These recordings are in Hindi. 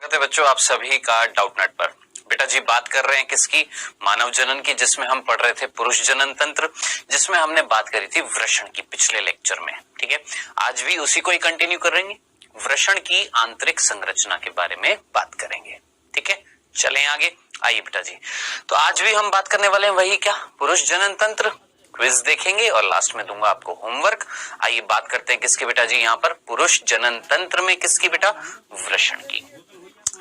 स्वागत है बच्चों आप सभी का डाउटनेट पर। बेटा जी बात कर रहे हैं किसकी? मानव जनन की, जिसमें हम पढ़ रहे थे पुरुष जनन तंत्र, जिसमें हमने बात करी थी वृषण की पिछले लेक्चर में। ठीक है, आज भी उसी को ही कंटिन्यू करेंगे, वृषण की आंतरिक संरचना के बारे में बात करेंगे। ठीक है, चलें आगे। आइए बेटा जी, तो आज भी हम बात करने वाले हैं वही क्या, पुरुष जनन तंत्र। क्विज देखेंगे और लास्ट में दूंगा आपको होमवर्क। आइए बात करते हैं किसके बेटा जी, यहाँ पर पुरुष जनन तंत्र में किसकी बेटा? वृषण की।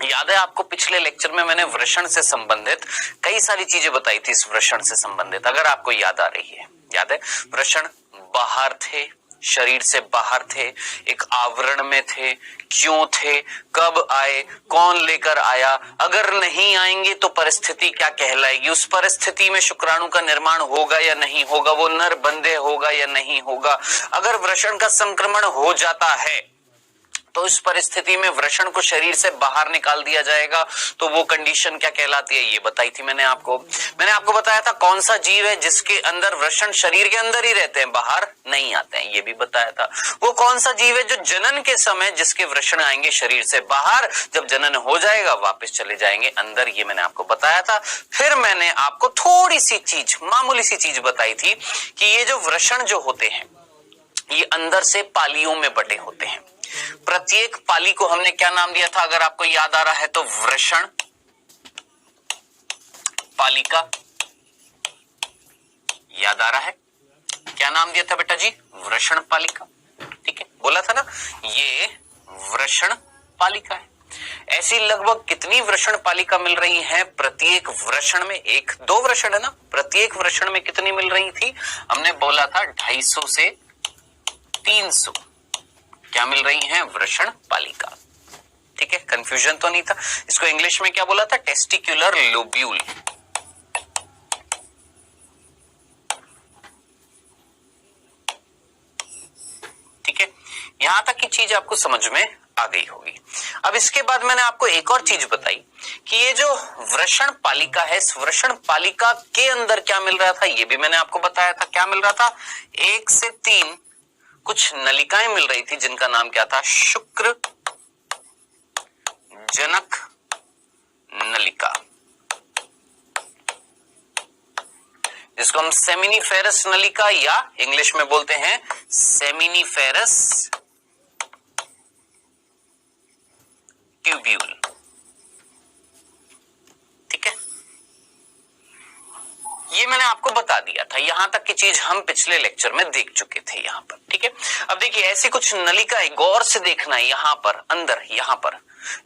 याद है आपको पिछले लेक्चर में मैंने वृषण से संबंधित कई सारी चीजें बताई थी। इस वृषण से संबंधित अगर आपको याद आ रही है, याद है वृषण बाहर थे, शरीर से बाहर थे, एक आवरण में थे, क्यों थे, कब आए, कौन लेकर आया, अगर नहीं आएंगे तो परिस्थिति क्या कहलाएगी, उस परिस्थिति में शुक्राणु का निर्माण होगा या नहीं होगा, वो नर बंधे होगा या नहीं होगा, अगर वृषण का संक्रमण हो जाता है तो इस परिस्थिति में वृषण को शरीर से बाहर निकाल दिया जाएगा, तो वो कंडीशन क्या कहलाती है, ये बताई थी मैंने आपको बताया था कौन सा जीव है जिसके अंदर वृषण शरीर के अंदर ही रहते हैं, बाहर नहीं आते हैं, ये भी बताया था। वो कौन सा जीव है जो जनन के समय जिसके वृषण आएंगे शरीर से बाहर, जब जनन हो जाएगा वापस चले जाएंगे अंदर, ये मैंने आपको बताया था। फिर मैंने आपको थोड़ी सी चीज, मामूली सी चीज बताई थी कि ये जो वृषण जो होते हैं ये अंदर से पालियों में बटे होते हैं। प्रत्येक पाली को हमने क्या नाम दिया था, अगर आपको याद आ रहा है तो वृषण पालिका। याद आ रहा है क्या नाम दिया था बेटा जी? वृषण पालिका। ठीक है, बोला था ना ये वृषण पालिका है। ऐसी लगभग कितनी वृषण पालिका मिल रही है प्रत्येक वृषण में? एक दो वृषण है ना, प्रत्येक वृषण में कितनी मिल रही थी? हमने बोला था 250 से 300 क्या मिल रही हैं? वृषण पालिका। ठीक है, कंफ्यूजन तो नहीं था। इसको इंग्लिश में क्या बोला था? Testicular lobule. ठीक है, यहां तक की चीज आपको समझ में आ गई होगी। अब इसके बाद मैंने आपको एक और चीज बताई कि ये जो वृषण पालिका है, इस वृषण पालिका के अंदर क्या मिल रहा था, ये भी मैंने आपको बताया था। क्या मिल रहा था? 1 से 3 कुछ नलिकाएं मिल रही थी जिनका नाम क्या था? शुक्र जनक नलिका, जिसको हम सेमिनिफेरस नलिका या इंग्लिश में बोलते हैं सेमिनिफेरस ट्यूब्यूल। ठीक है, ये मैंने आपको बता दिया था। यहां तक की चीज हम पिछले लेक्चर में देख चुके थे यहां पर। ठीक है, अब देखिए ऐसी कुछ नलिकाएं, गौर से देखना है यहां पर अंदर, यहां पर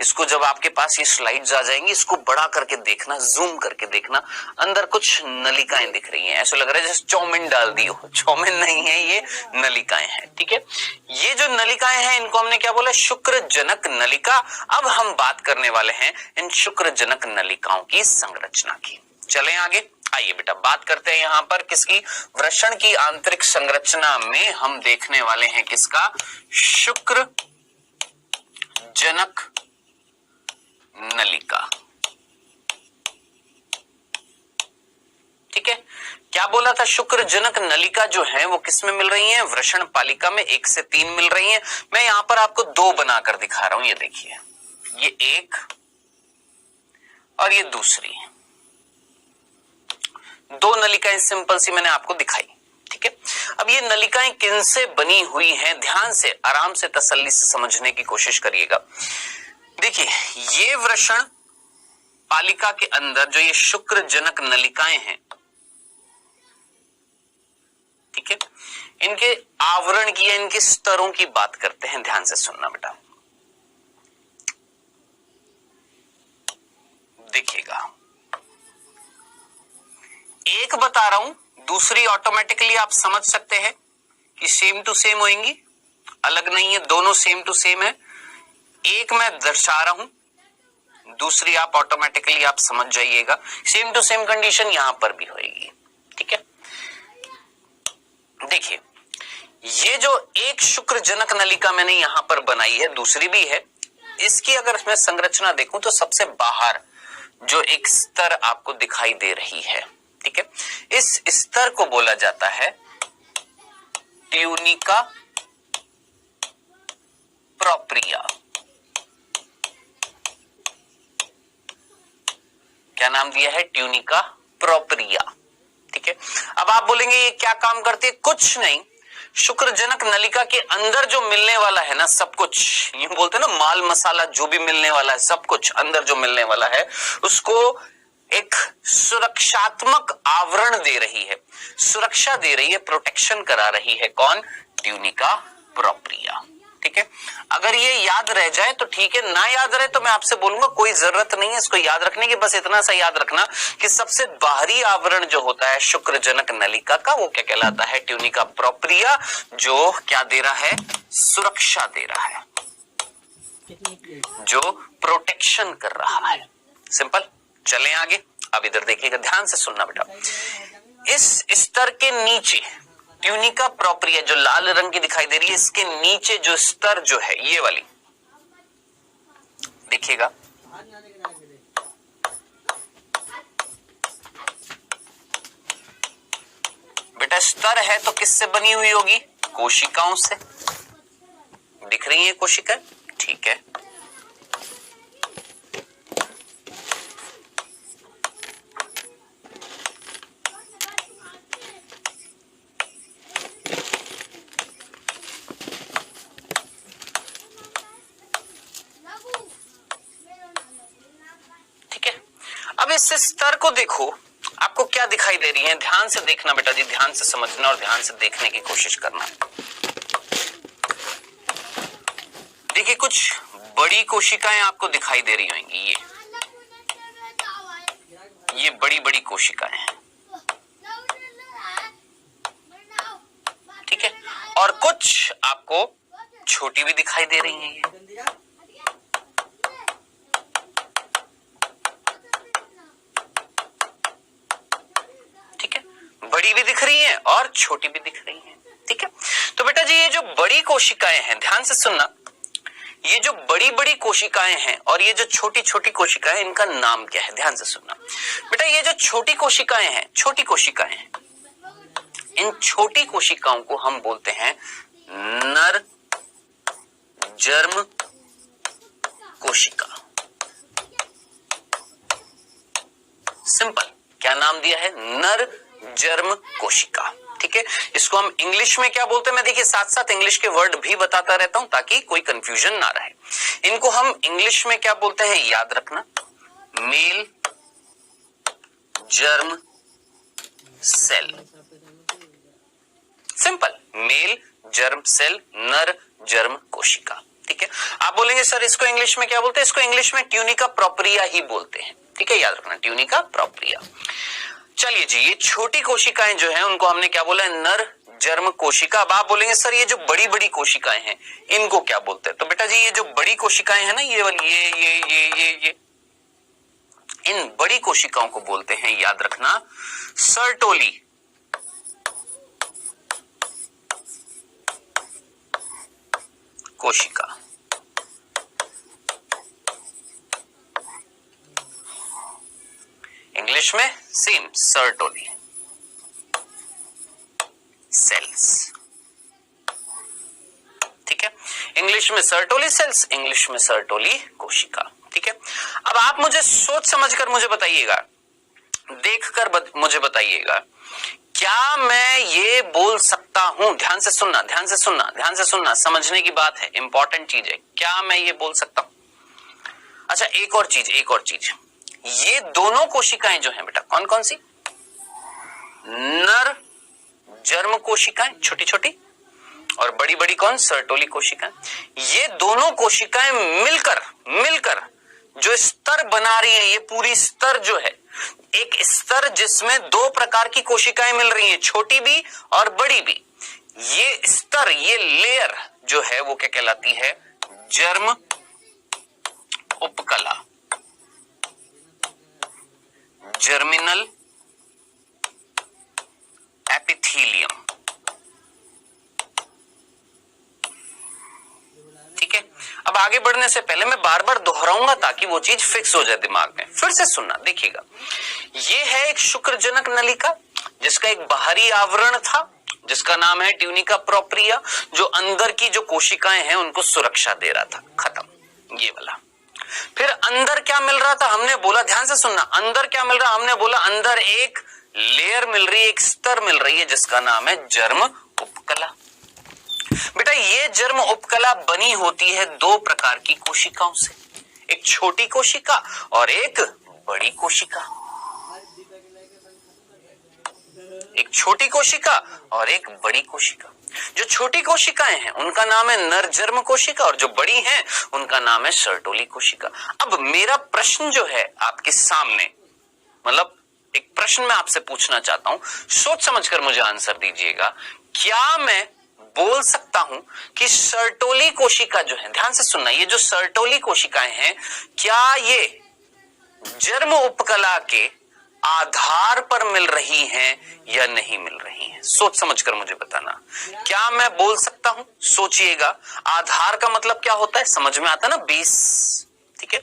इसको जब आपके पास ये स्लाइड्स आ जाएंगी इसको बड़ा करके देखना, जूम करके देखना, अंदर कुछ नलिकाएं दिख रही हैं। ऐसा लग रहा है जैसे चौमिन डाल दी हो, चौमिन नहीं है, ये नलिकाएं हैं। ठीक है, ये जो नलिकाएं हैं इनको हमने क्या बोला? शुक्र जनक नलिका। अब हम बात करने वाले हैं इन शुक्र जनक नलिकाओं की संरचना की। चलें आगे। आइए बेटा बात करते हैं यहां पर किसकी? वृषण की आंतरिक संरचना में हम देखने वाले हैं किसका? शुक्र जनक नलिका। ठीक है, क्या बोला था? शुक्र जनक नलिका जो है वो किस में मिल रही है? वृषण पालिका में 1 से 3 मिल रही है। मैं यहां पर आपको 2 बनाकर दिखा रहा हूं, ये देखिए, ये एक और ये दूसरी, 2 नलिकाएं सिंपल सी मैंने आपको दिखाई। ठीक है, अब ये नलिकाएं किनसे बनी हुई हैं? ध्यान से, आराम से, तसल्ली से समझने की कोशिश करिएगा। देखिए ये वृषण पालिका के अंदर जो ये शुक्र जनक नलिकाएं हैं, ठीक है, इनके आवरण की या इनके स्तरों की बात करते हैं। ध्यान से सुनना बेटा, देखिएगा एक बता रहा हूं, दूसरी ऑटोमेटिकली आप समझ सकते हैं कि सेम टू सेम होंगी, अलग नहीं है, दोनों सेम टू सेम है। एक मैं दर्शा रहा हूं, दूसरी आप ऑटोमेटिकली आप समझ जाइएगा। सेम टू सेम कंडीशन यहां पर भी होगी। ठीक है, देखिए ये जो एक शुक्र जनक नलिका मैंने यहां पर बनाई है, दूसरी भी है, इसकी अगर मैं संरचना देखूं तो सबसे बाहर जो एक स्तर आपको दिखाई दे रही है, ठीक है, इस स्तर को बोला जाता है ट्यूनिका प्रोप्रिया। क्या नाम दिया है? ट्यूनिका प्रोपरिया। ठीक है, अब आप बोलेंगे ये क्या काम करती है? कुछ नहीं, शुक्रजनक नलिका के अंदर जो मिलने वाला है ना सब कुछ, यूं बोलते हैं ना माल मसाला, जो भी मिलने वाला है सब कुछ अंदर जो मिलने वाला है उसको एक सुरक्षात्मक आवरण दे रही है, सुरक्षा दे रही है, प्रोटेक्शन करा रही है। कौन? ट्यूनिका प्रोपरिया। ठीक है, अगर ये याद रह जाए तो ठीक है, ना याद रहे तो मैं आपसे बोलूंगा कोई जरूरत नहीं है इसको याद रखने की, बस इतना सा याद रखना कि सबसे बाहरी आवरण जो होता है शुक्रजनक नलिका का वो क्या कहलाता है? ट्यूनिका प्रोपरिया, जो क्या दे रहा है? सुरक्षा दे रहा है, जो प्रोटेक्शन कर रहा है। सिंपल। चलें आगे। अब इधर देखिएगा, ध्यान से सुनना बेटा। इस स्तर के नीचे ट्यूनिका प्रोपरिया जो लाल रंग की दिखाई दे रही है, इसके नीचे जो स्तर जो है ये वाली, देखिएगा, बेटा स्तर है तो किससे बनी हुई होगी? कोशिकाओं से। दिख रही है कोशिकाएं? ठीक है, अब इस स्तर को देखो, आपको क्या दिखाई दे रही है? ध्यान से देखना बेटा जी, ध्यान से समझना और ध्यान से देखने की कोशिश करना। देखिए कुछ बड़ी कोशिकाएं आपको दिखाई दे रही होंगी, ये बड़ी बड़ी कोशिकाएं हैं। ठीक है, और कुछ आपको छोटी भी दिखाई दे रही हैं। ये बड़ी भी दिख रही हैं और छोटी भी दिख रही हैं। ठीक है, तो बेटा जी ये जो बड़ी कोशिकाएं हैं, ध्यान से सुनना, ये जो बड़ी बड़ी कोशिकाएं हैं और ये जो छोटी छोटी कोशिकाएं, इनका नाम क्या है? ध्यान से सुनना बेटा, ये जो छोटी कोशिकाएं हैं, छोटी कोशिकाएं हैं, इन छोटी कोशिकाओं को हम बोलते हैं नर जर्म कोशिका। सिंपल। क्या नाम दिया है? नर जर्म कोशिका। ठीक है, इसको हम इंग्लिश में क्या बोलते हैं? मैं देखिए साथ साथ इंग्लिश के वर्ड भी बताता रहता हूं ताकि कोई कंफ्यूजन ना रहे। इनको हम इंग्लिश में क्या बोलते हैं? याद रखना, male germ cell. Simple, male germ cell, नर जर्म कोशिका। ठीक है, आप बोलेंगे सर इसको इंग्लिश में क्या बोलते हैं? इसको इंग्लिश में ट्यूनिका प्रोपरिया ही बोलते हैं। ठीक है, याद रखना, ट्यूनिका प्रोपरिया। चलिए जी, ये छोटी कोशिकाएं जो हैं उनको हमने क्या बोला है? नर जर्म कोशिका। अब आप बोलेंगे सर ये जो बड़ी बड़ी कोशिकाएं हैं इनको क्या बोलते हैं? तो बेटा जी ये जो बड़ी कोशिकाएं हैं ना, ये वाली, ये इन बड़ी कोशिकाओं को बोलते हैं, याद रखना, सर्टोली। कोशिका। इंग्लिश में सेम, सर्टोली सेल्स। ठीक है, इंग्लिश में सर्टोली सेल्स, इंग्लिश में सर्टोली कोशिका। ठीक है, अब आप मुझे सोच समझकर मुझे बताइएगा, देखकर मुझे बताइएगा, क्या मैं ये बोल सकता हूं? ध्यान से सुनना, ध्यान से सुनना, ध्यान से सुनना, समझने की बात है, इंपॉर्टेंट चीज है। क्या मैं ये बोल सकता हूं? अच्छा एक और चीज, एक और चीज, ये दोनों कोशिकाएं जो हैं बेटा, कौन कौन सी? नर जर्म कोशिकाएं छोटी छोटी, और बड़ी बड़ी कौन? सर्टोली कोशिकाएं। ये दोनों कोशिकाएं मिलकर जो स्तर बना रही है, ये पूरी स्तर जो है, एक स्तर जिसमें दो प्रकार की कोशिकाएं मिल रही हैं, छोटी भी और बड़ी भी। ये स्तर, ये लेयर जो है वो क्या कहलाती है? जर्म उपकला, जर्मिनल एपिथेलियम। ठीक है, अब आगे बढ़ने से पहले मैं बार बार दोहराऊंगा ताकि वो चीज फिक्स हो जाए दिमाग में। फिर से सुनना, देखिएगा, ये है एक शुक्रजनक नलिका जिसका एक बाहरी आवरण था जिसका नाम है ट्यूनिका प्रोपरिया, जो अंदर की जो कोशिकाएं हैं उनको सुरक्षा दे रहा था। खत्म, ये वाला। फिर अंदर क्या मिल रहा था, हमने बोला, ध्यान से सुनना, अंदर क्या मिल रहा, हमने बोला अंदर एक लेयर मिल रही है, एक स्तर मिल रही है जिसका नाम है जर्म उपकला। बेटा ये जर्म उपकला बनी होती है दो प्रकार की कोशिकाओं से, एक छोटी कोशिका और एक बड़ी कोशिका। एक छोटी कोशिका और एक बड़ी कोशिका। जो छोटी कोशिकाएं हैं उनका नाम है नर जर्म कोशिका और जो बड़ी हैं उनका नाम है सर्टोली कोशिका। अब मेरा प्रश्न जो है आपके सामने, मतलब एक प्रश्न मैं आपसे पूछना चाहता हूं, सोच समझकर मुझे आंसर दीजिएगा। क्या मैं बोल सकता हूं कि सर्टोली कोशिका जो है, ध्यान से सुनना, ये जो सर्टोली कोशिकाएं हैं क्या ये जर्म उपकला के आधार पर मिल रही हैं या नहीं मिल रही हैं? सोच समझकर मुझे बताना। क्या मैं बोल सकता हूं? सोचिएगा। आधार का मतलब क्या होता है, समझ में आता है ना, बेस। ठीक है,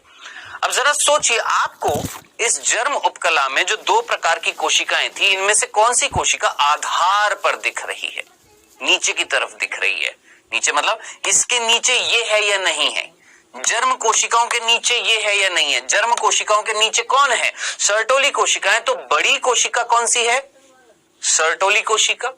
अब जरा सोचिए, आपको इस जर्म उपकला में जो दो प्रकार की कोशिकाएं थी, इनमें से कौन सी कोशिका आधार पर दिख रही है, नीचे की तरफ दिख रही है? नीचे मतलब इसके नीचे ये है या नहीं है? जर्म कोशिकाओं के नीचे ये है या नहीं है? जर्म कोशिकाओं के नीचे कौन है? सर्टोली कोशिकाएं। तो बड़ी कोशिका कौन सी है? सर्टोली कोशिका,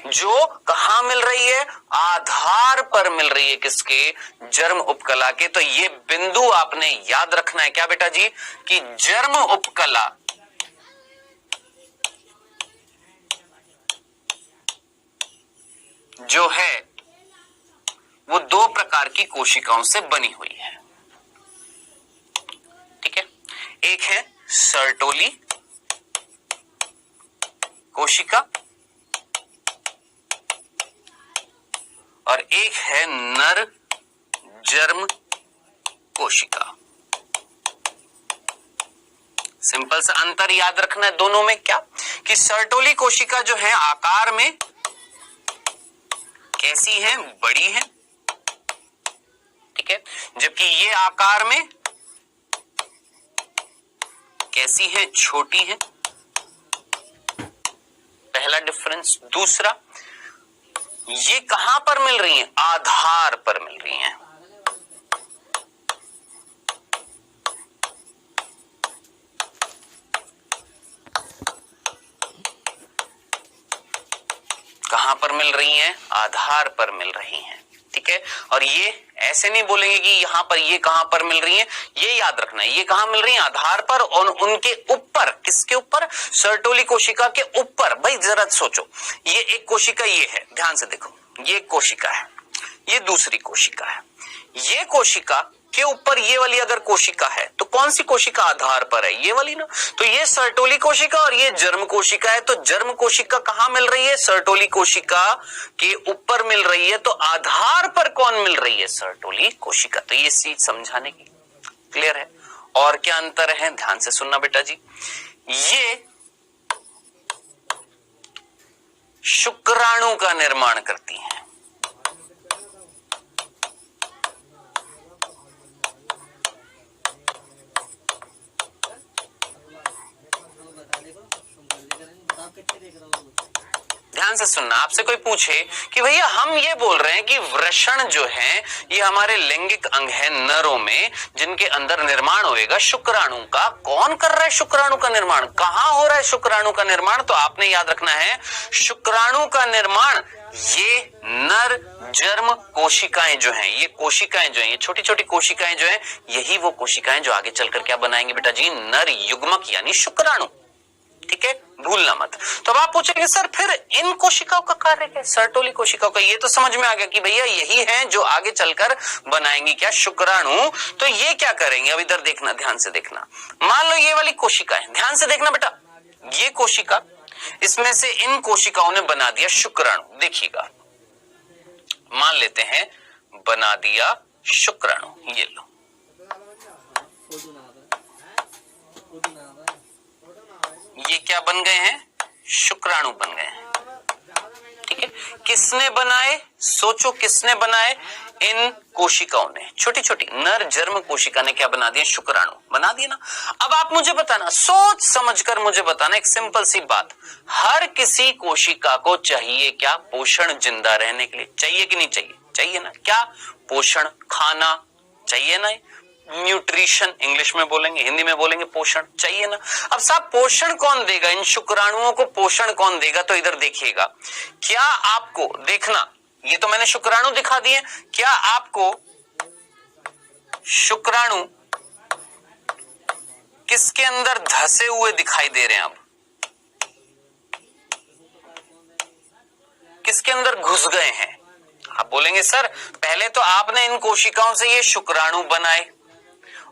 जो कहां मिल रही है? आधार पर मिल रही है, किसके? जर्म उपकला के। तो ये बिंदु आपने याद रखना है, क्या बेटा जी, कि जर्म उपकला जो है वो दो प्रकार की कोशिकाओं से बनी हुई है। ठीक है, एक है सर्टोली कोशिका और एक है नर जर्म कोशिका। सिंपल सा अंतर याद रखना है दोनों में, क्या कि सर्टोली कोशिका जो है आकार में कैसी है? बड़ी है। ठीक है, जबकि ये आकार में कैसी है? छोटी है। पहला डिफरेंस। दूसरा, ये कहां पर मिल रही हैं? आधार पर मिल रही हैं। कहां पर मिल रही हैं? आधार पर मिल रही हैं। ठीक है, और ये ऐसे नहीं बोलेंगे कि यहां पर, ये कहां पर मिल रही हैं, ये याद रखना है, ये कहां मिल रही हैं? आधार पर। और उनके ऊपर, किसके ऊपर? सर्टोली कोशिका के ऊपर। भाई जरा सोचो, ये एक कोशिका ये है, ध्यान से देखो, ये एक कोशिका है, ये दूसरी कोशिका है। ये कोशिका के ऊपर ये वाली अगर कोशिका है तो कौन सी कोशिका आधार पर है? ये वाली ना। तो ये सर्टोली कोशिका और ये जर्म कोशिका है। तो जर्म कोशिका कहां मिल रही है? सर्टोली कोशिका के ऊपर मिल रही है। तो आधार पर कौन मिल रही है? सर्टोली कोशिका। तो ये चीज समझाने की क्लियर है। और क्या अंतर है? ध्यान से सुनना बेटा जी, ये शुक्राणु का निर्माण करती हैं। ध्यान से सुनना, आपसे कोई पूछे कि भैया हम ये बोल रहे हैं कि वृषण जो है ये हमारे लैंगिक अंग है नरों में, जिनके अंदर निर्माण होएगा शुक्राणु का। कौन कर रहा है शुक्राणु का निर्माण? कहां हो रहा है शुक्राणु का निर्माण? तो आपने याद रखना है, शुक्राणु का निर्माण ये नर जर्म कोशिकाएं जो हैं, ये कोशिकाएं जो हैं, ये छोटी छोटी कोशिकाएं जो हैं, यही वो कोशिकाएं जो आगे चलकर क्या बनाएंगे बेटा जी? नर युग्मक यानी शुक्राणु। ठीक है, भूलना मत। तो अब आप पूछेंगे सर फिर इन कोशिकाओं का कार्य क्या है? सर्टोली कोशिकाओं का। ये तो समझ में आ गया कि भैया यही है जो आगे चलकर बनाएंगी क्या? शुक्राणु। तो ये क्या करेंगे? अब इधर देखना, ध्यान से देखना। मान लो ये वाली कोशिका है, ध्यान से देखना बेटा, ये कोशिका, इसमें से इन कोशिकाओं ने बना दिया शुक्राणु। देखिएगा, मान लेते हैं बना दिया शुक्राणु, ये लो, ये क्या बन गए हैं? शुक्राणु बन गए हैं। ठीक है, किसने बनाए? सोचो किसने बनाए? इन कोशिकाओं ने, छोटी छोटी नर जर्म कोशिका ने क्या बना दिया? शुक्राणु बना दिया ना। अब आप मुझे बताना, सोच समझकर मुझे बताना एक सिंपल सी बात, हर किसी कोशिका को चाहिए क्या? पोषण, जिंदा रहने के लिए चाहिए कि नहीं चाहिए? चाहिए ना। क्या? पोषण, खाना चाहिए ना। न्यूट्रिशन इंग्लिश में बोलेंगे, हिंदी में बोलेंगे पोषण चाहिए ना। अब साहब पोषण कौन देगा, इन शुक्राणुओं को पोषण कौन देगा? तो इधर देखिएगा, क्या आपको देखना, ये तो मैंने शुक्राणु दिखा दिए, क्या आपको शुक्राणु किसके अंदर धसे हुए दिखाई दे रहे हैं? अब किसके अंदर घुस गए हैं? आप बोलेंगे सर पहले तो आपने इन कोशिकाओं से ये शुक्राणु बनाए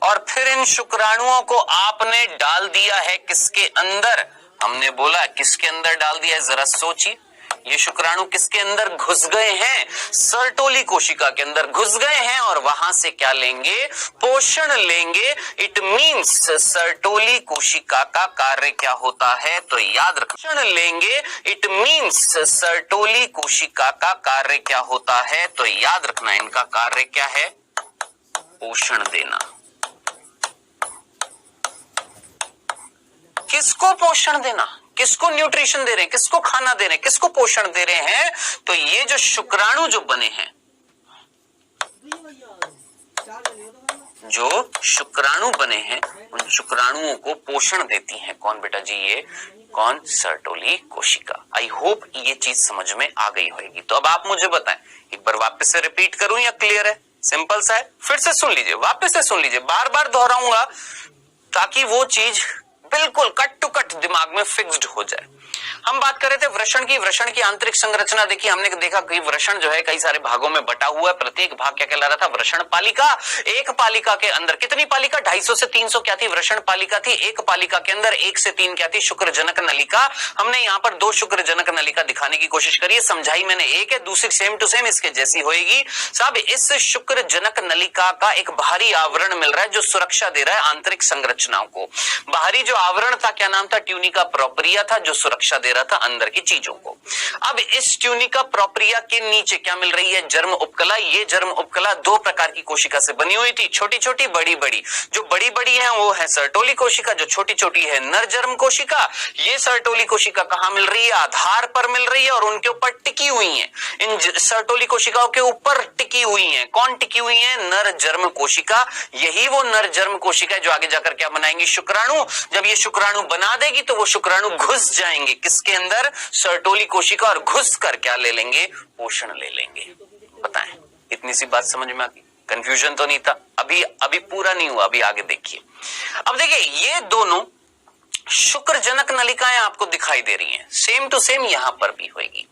और फिर इन शुक्राणुओं को आपने डाल दिया है किसके अंदर? हमने बोला किसके अंदर डाल दिया है, जरा सोचिए। ये शुक्राणु किसके अंदर घुस गए हैं? सर्टोली कोशिका के अंदर घुस गए हैं और वहां से क्या लेंगे? पोषण लेंगे। इट मींस सर्टोली कोशिका का कार्य क्या होता है? तो याद रखना, पोषण लेंगे। इट मींस सर्टोली कोशिका का कार्य क्या होता है? तो याद रखना, इनका कार्य क्या है? पोषण देना। किसको पोषण देना? किसको न्यूट्रिशन दे रहे हैं? किसको खाना दे रहे हैं? किसको पोषण दे रहे हैं? तो ये जो शुक्राणु जो बने हैं, जो शुक्राणु बने हैं, उन शुक्राणुओं को पोषण देती हैं कौन बेटा जी? ये कौन? सर्टोली कोशिका। आई होप ये चीज समझ में आ गई होगी। तो अब आप मुझे बताएं, एक बार वापस से रिपीट करूं या क्लियर है? सिंपल सा है, फिर से सुन लीजिए, वापस से सुन लीजिए, बार बार दोहराऊंगा ताकि वो चीज बिल्कुल कट टू कट दिमाग में फिक्स्ड हो जाए। हम बात कर रहे थे वृषण की। वृषण की आंतरिक संरचना देखिए, हमने देखा कि वृषण जो है कई सारे भागों में बटा हुआ है। प्रत्येक भाग क्या कहला रहा था? वृषण पालिका। एक पालिका के अंदर कितनी पालिका? 250 से 300 क्या थी? वृषण पालिका थी। एक पालिका के अंदर 1 से 3 क्या थी? शुक्रजनक नलिका। हमने यहाँ पर 2 शुक्रजनक नलिका दिखाने की कोशिश करी है, समझाई मैंने एक है, दूसरी सेम टू सेम इसके जैसी होगी। साहब इस शुक्रजनक नलिका का एक बाहरी आवरण मिल रहा है जो सुरक्षा दे रहा है आंतरिक संरचनाओं को। बाहरी जो आवरण था क्या नाम था? ट्यूनिका प्रोपरिया था, जो सुरक्षा दे रहा था अंदर की चीजों को। अब इस ट्यूनिका प्रोपरिया के नीचे क्या मिल रही है? जर्म उपकला। ये जर्म उपकला 2 प्रकार की कोशिका से बनी हुई थी, छोटी छोटी बड़ी बड़ी। जो बड़ी बड़ी है वो है सर्टोली कोशिका, जो छोटी छोटी है नर जर्म कोशिका। ये सर्टोली कोशिका कहां मिल रही है? आधार पर मिल रही है और उनके ऊपर टिकी हुई है। इन सर्टोली कोशिकाओं के ऊपर टिकी हुई है। कौन टिकी हुई है? नर जर्म कोशिका। यही वो नर जर्म कोशिका जो आगे जाकर क्या बनाएंगी? शुक्राणु। जब ये शुक्राणु बना देगी तो वो शुक्राणु घुस जाएंगे किसके अंदर? सर्टोली कोशिका, और घुस कर क्या ले लेंगे? पोषण ले लेंगे। बताएं, इतनी सी बात समझ में आ गई? कंफ्यूजन तो नहीं था? अभी पूरा नहीं हुआ, अभी आगे देखिए। अब देखिए ये दोनों शुक्रजनक नलिकाएं आपको दिखाई दे रही हैं, सेम टू सेम यहां पर भी होगी।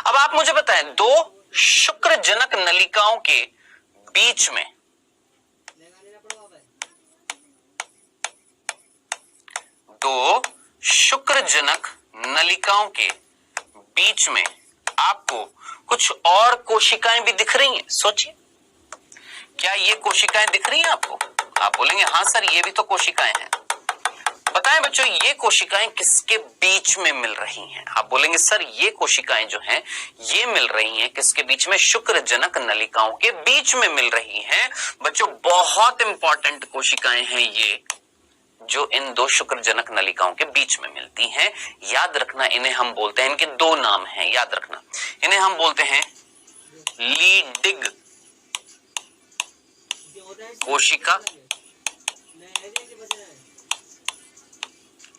अब आप मुझे बताएं, 2 शुक्रजनक नलिकाओं के बीच में शुक्रजनक नलिकाओं के बीच में आपको कुछ और कोशिकाएं भी दिख रही हैं। सोचिए, क्या ये कोशिकाएं दिख रही हैं आपको? आप बोलेंगे हाँ सर ये भी तो कोशिकाएं हैं। बताएं बच्चों, ये कोशिकाएं किसके बीच में मिल रही हैं? आप बोलेंगे सर ये कोशिकाएं जो हैं ये मिल रही हैं किसके बीच में? शुक्रजनक नलिकाओं के बीच में मिल रही हैं। बच्चों बहुत इंपॉर्टेंट कोशिकाएं हैं ये, जो इन 2 शुक्रजनक नलिकाओं के बीच में मिलती हैं। याद रखना, इन्हें हम बोलते हैं, इनके 2 नाम हैं, याद रखना, इन्हें हम बोलते हैं लीडिग कोशिका।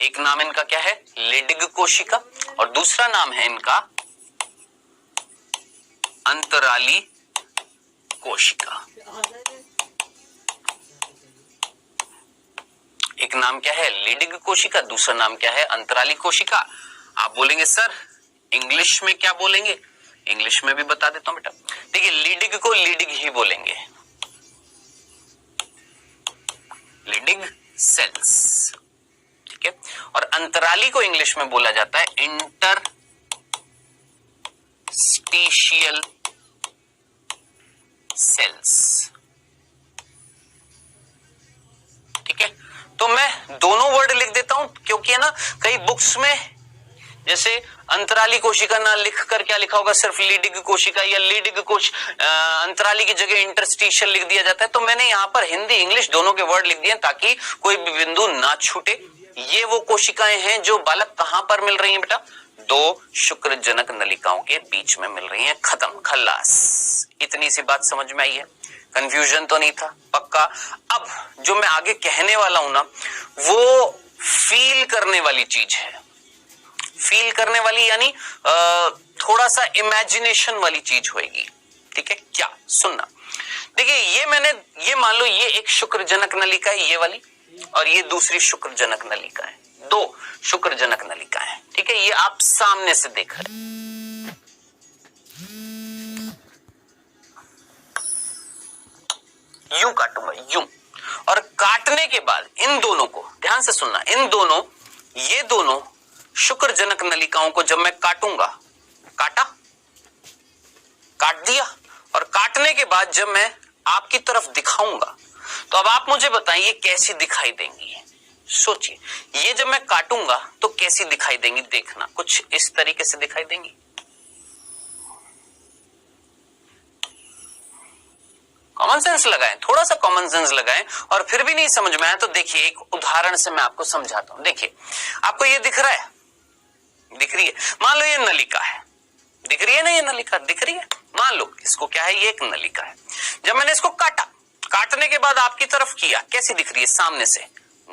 एक नाम इनका क्या है? लीडिग कोशिका, और दूसरा नाम है इनका अंतराली कोशिका। एक नाम क्या है? लीडिग कोशिका, दूसरा नाम क्या है? अंतराली कोशिका। आप बोलेंगे सर इंग्लिश में क्या बोलेंगे? इंग्लिश में भी बता देता हूं बेटा। देखिए लीडिग को लीडिग ही बोलेंगे, लीडिग सेल्स, ठीक है। और अंतराली को इंग्लिश में बोला जाता है इंटरस्टिशियल सेल्स, ठीक है। तो मैं दोनों वर्ड लिख देता हूं, क्योंकि है ना कई बुक्स में जैसे अंतराली कोशिका ना लिख कर क्या लिखा होगा, सिर्फ लीडिग कोशिका या लीडिग अंतराली की जगह इंटरस्टिशियल लिख दिया जाता है। तो मैंने यहाँ पर हिंदी इंग्लिश दोनों के वर्ड लिख दिए ताकि कोई भी बिंदु ना छूटे। ये वो कोशिकाएं हैं जो बालक कहां पर मिल रही हैं बेटा? 2 शुक्रजनक नलिकाओं के बीच में मिल रही हैं। खत्म, खल्लास। इतनी सी बात समझ में आई है? कंफ्यूजन तो नहीं था? पक्का। अब जो मैं आगे कहने वाला हूं ना, वो फील करने वाली चीज है। फील करने वाली यानी थोड़ा सा इमेजिनेशन वाली चीज होगी। ठीक है, क्या? सुनना। देखिए, ये मान लो ये एक शुक्रजनक नलिका है, ये वाली, और ये दूसरी शुक्रजनक नलिका है। दो शुक्रजनक नलिका है। ठीक है, ये आप सामने से देख रहे हैं। यूं काटूंगा, यूं, और काटने के बाद इन दोनों को ध्यान से सुनना, इन दोनों, ये दोनों शुक्रजनक नलिकाओं को जब मैं काटूंगा, काट दिया, और काटने के बाद जब मैं आपकी तरफ दिखाऊंगा, तो अब आप मुझे बताएं ये कैसी दिखाई देंगी। सोचिए, ये जब मैं काटूंगा तो कैसी दिखाई देंगी, देखना, कुछ इस तरीके से दिखाई देंगी। कॉमन सेंस लगाएं, थोड़ा सा कॉमन सेंस लगाएं, और फिर भी नहीं समझ में आया तो देखिए एक उदाहरण से मैं आपको समझाता हूं। देखिए, आपको ये दिख रहा है, दिख रही है? मान लो ये नलिका है, दिख रही है ना, ये नलिका दिख रही है। मान लो इसको क्या है, ये एक नलिका है। जब मैंने इसको काटा, काटने के बाद आपकी तरफ किया, कैसी दिख रही है? सामने से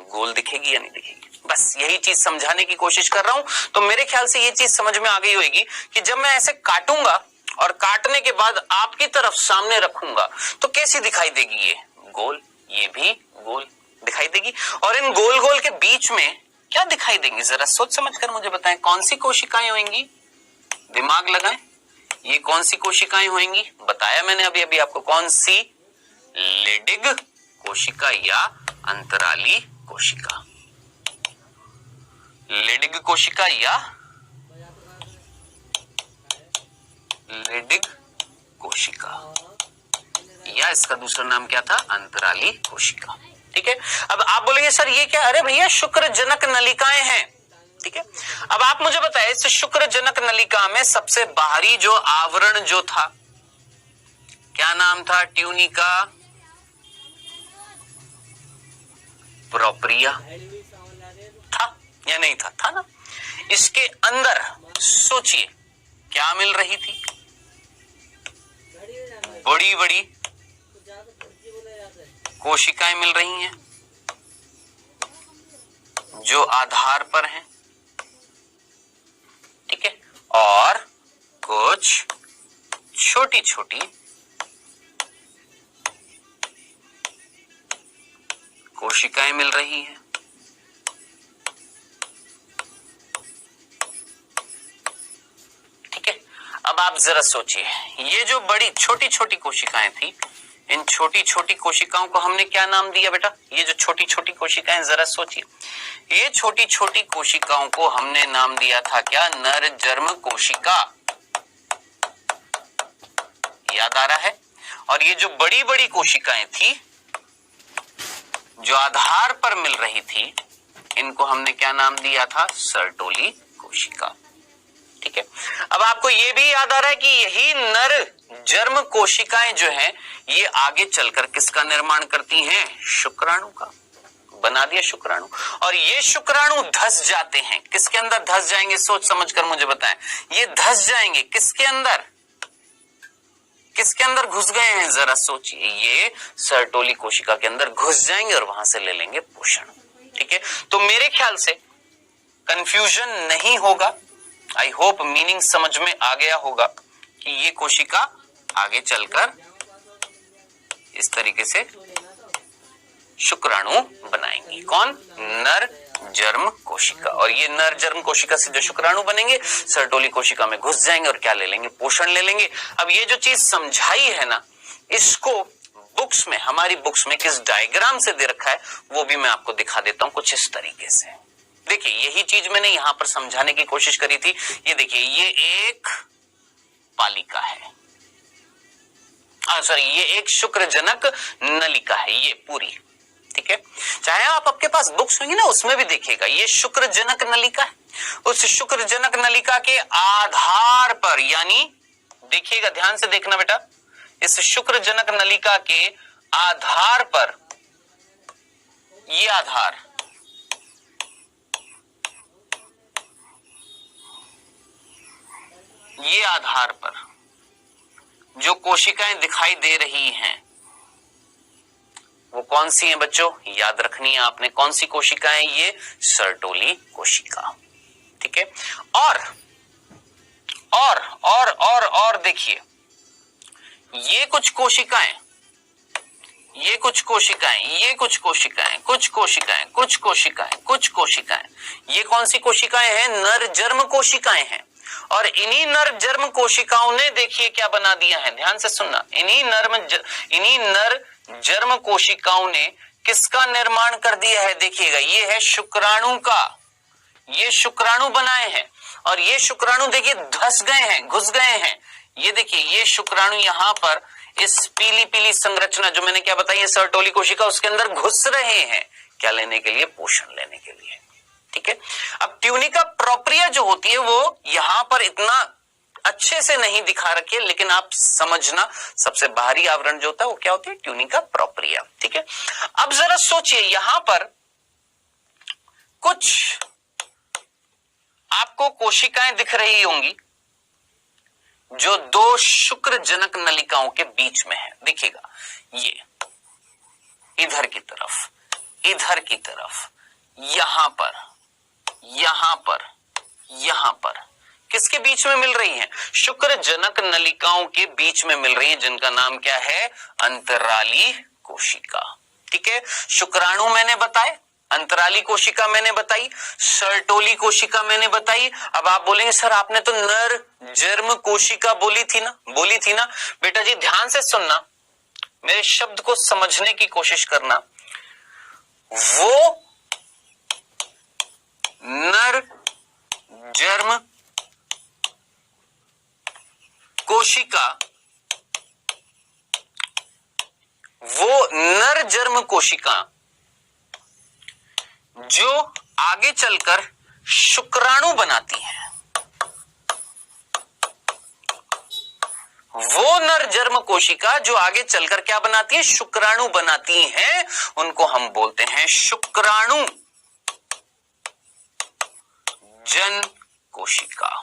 गोल दिखेगी या नहीं दिखेगी? बस यही चीज समझाने की कोशिश कर रहा हूं। तो मेरे ख्याल से ये चीज समझ में आ गई होगी कि जब मैं ऐसे काटूंगा और काटने के बाद आपकी तरफ सामने रखूंगा तो कैसी दिखाई देगी? ये गोल, ये भी गोल दिखाई देगी। और इन गोल गोल के बीच में क्या दिखाई देंगी? जरा सोच समझ कर मुझे बताएं, कौन सी कोशिकाएं होंगी? दिमाग लगाएं, ये कौन सी कोशिकाएं होंगी? बताया मैंने अभी अभी आपको, कौन सी? लेडिग कोशिका या अंतराली कोशिका। लेडिग कोशिका या लेडिग कोशिका, या इसका दूसरा नाम क्या था? अंतराली कोशिका। ठीक है, अब आप बोलेंगे सर ये क्या? अरे भैया, शुक्रजनक नलिकाएं हैं। ठीक है, अब आप मुझे बताएं, इस शुक्रजनक नलिका में सबसे बाहरी जो आवरण जो था, क्या नाम था? ट्यूनिका प्रोप्रिया था या नहीं था? था ना। इसके अंदर सोचिए क्या मिल रही थी? बड़ी बड़ी कोशिकाएं मिल रही हैं जो आधार पर हैं। ठीक है, और कुछ छोटी छोटी कोशिकाएं मिल रही हैं। ठीक है, अब आप जरा सोचिए, ये जो बड़ी छोटी छोटी कोशिकाएं थी, इन छोटी छोटी कोशिकाओं को हमने क्या नाम दिया बेटा? ये जो छोटी छोटी कोशिकाएं, जरा सोचिए, ये छोटी छोटी कोशिकाओं को हमने नाम दिया था क्या? नर जर्म कोशिका। याद आ रहा है? और ये जो बड़ी बड़ी कोशिकाएं थी जो आधार पर मिल रही थी, इनको हमने क्या नाम दिया था? सर्टोली कोशिका। ठीक है, अब आपको ये भी याद आ रहा है कि यही नर जर्म कोशिकाएं जो हैं, ये आगे चलकर किसका निर्माण करती हैं? शुक्राणु का। बना दिया शुक्राणु, और ये शुक्राणु धस जाते हैं। किसके अंदर धस जाएंगे? सोच समझकर मुझे बताएं। ये धस जाएंगे किसके अंदर? किसके अंदर घुस गए हैं? जरा सोचिए, ये सर्टोली कोशिका के अंदर घुस जाएंगे और वहां से ले लेंगे पोषण। ठीक है, तो मेरे ख्याल से कंफ्यूजन नहीं होगा। आई होप मीनिंग समझ में आ गया होगा कि ये कोशिका आगे चलकर इस तरीके से शुक्राणु बनाएंगी। कौन? नर जर्म कोशिका। और ये नर जर्म कोशिका से जो शुक्राणु बनेंगे, सर्टोली कोशिका में घुस जाएंगे और क्या ले लेंगे? पोषण ले लेंगे। अब ये जो चीज समझाई है ना, इसको बुक्स में, हमारी बुक्स में किस डायग्राम से दे रखा है वो भी मैं आपको दिखा देता हूं कुछ इस तरीके से। देखिए, यही चीज मैंने यहां पर समझाने की कोशिश करी थी। ये देखिए, ये एक पालिका है, सॉरी, ये एक शुक्रजनक नलिका है, ये पूरी। ठीक है, चाहे आप आपके पास बुक्स होंगी ना, उसमें भी देखिएगा, ये शुक्रजनक नलिका है। उस शुक्रजनक नलिका के आधार पर, यानी देखिएगा, ध्यान से देखना बेटा, इस शुक्रजनक नलिका के आधार पर, ये आधार, ये आधार पर जो कोशिकाएं दिखाई दे रही हैं, वो कौन सी है बच्चों, याद रखनी है आपने, कौन सी कोशिकाएं, ये सर्टोली कोशिका। ठीक है, और देखिए, ये कुछ कोशिकाएं, ये कुछ कोशिकाएं, ये कुछ कोशिकाएं, कुछ कोशिकाएं, कुछ कोशिकाएं, कुछ कोशिकाएं, ये कौन सी कोशिकाएं हैं, नर जर्म कोशिकाएं हैं। और इन्हीं नर जर्म कोशिकाओं ने देखिए क्या बना दिया है, ध्यान से सुनना, इन्हीं नर जर्म कोशिकाओं ने किसका निर्माण कर दिया है, देखिएगा, ये है शुक्राणु का, ये शुक्राणु बनाए हैं। और ये शुक्राणु देखिए धस गए हैं, घुस गए हैं, ये देखिए, ये शुक्राणु यहां पर इस पीली पीली संरचना जो मैंने क्या बताई है सर्टोली कोशिका, उसके अंदर घुस रहे हैं, क्या लेने के लिए, पोषण लेने के लिए। ठीक है, अब ट्यूनिका प्रोप्रिया जो होती है वो यहां पर इतना अच्छे से नहीं दिखा रखी है, लेकिन आप समझना, सबसे बाहरी आवरण जो होता है वो क्या होती है, ट्यूनिका प्रोप्रिया। ठीक है, अब जरा सोचिए, यहां पर कुछ आपको कोशिकाएं दिख रही होंगी जो दो शुक्र जनक नलिकाओं के बीच में है। देखिएगा, ये इधर की तरफ, इधर की तरफ, यहां पर, यहां पर, यहां पर, किसके बीच में मिल रही हैं, शुक्र जनक नलिकाओं के बीच में मिल रही है, जिनका नाम क्या है, अंतराली कोशिका। ठीक है, शुक्राणु मैंने बताए, अंतराली कोशिका मैंने बताई, सर्टोली कोशिका मैंने बताई। अब आप बोलेंगे सर आपने तो नर जर्म कोशिका बोली थी ना। बेटा जी ध्यान से सुनना, मेरे शब्द को समझने की कोशिश करना। वो नर जर्म कोशिका, वो नर जर्म कोशिका जो आगे चलकर शुक्राणु बनाती हैं, वो नर जर्म कोशिका जो आगे चलकर क्या बनाती है, शुक्राणु बनाती हैं, उनको हम बोलते हैं शुक्राणु जन कोशिका।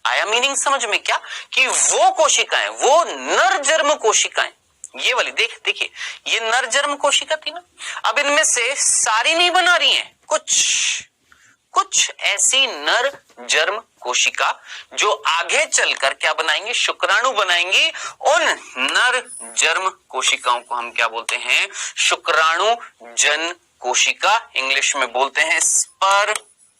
आया मीनिंग समझ में क्या, कि वो कोशिकाएं, वो नर जर्म कोशिकाएं, ये वाली देखिए, ये नर जर्म कोशिका थी ना, अब इनमें से सारी नहीं बना रही हैं, कुछ ऐसी नर जर्म कोशिका जो आगे चलकर क्या बनाएंगे, शुक्राणु बनाएंगी। उन नर जर्म कोशिकाओं को हम क्या बोलते हैं, शुक्राणु जन कोशिका, इंग्लिश में बोलते हैं स्पर्मेटोगोनिया।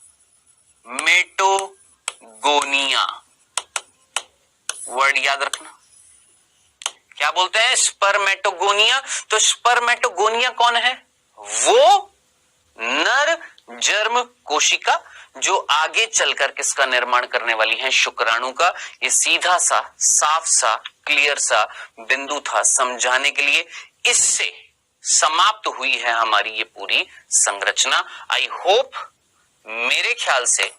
वर्ड याद रखना, क्या बोलते हैं, स्पर्मेटोगोनिया। तो स्पर्मेटोगोनिया कौन है, वो नर जर्म कोशिका जो आगे चलकर किसका निर्माण करने वाली है, शुक्राणु का। ये सीधा सा, साफ सा, क्लियर सा बिंदु था समझाने के लिए। इससे समाप्त हुई है हमारी ये पूरी संरचना। आई होप, मेरे ख्याल से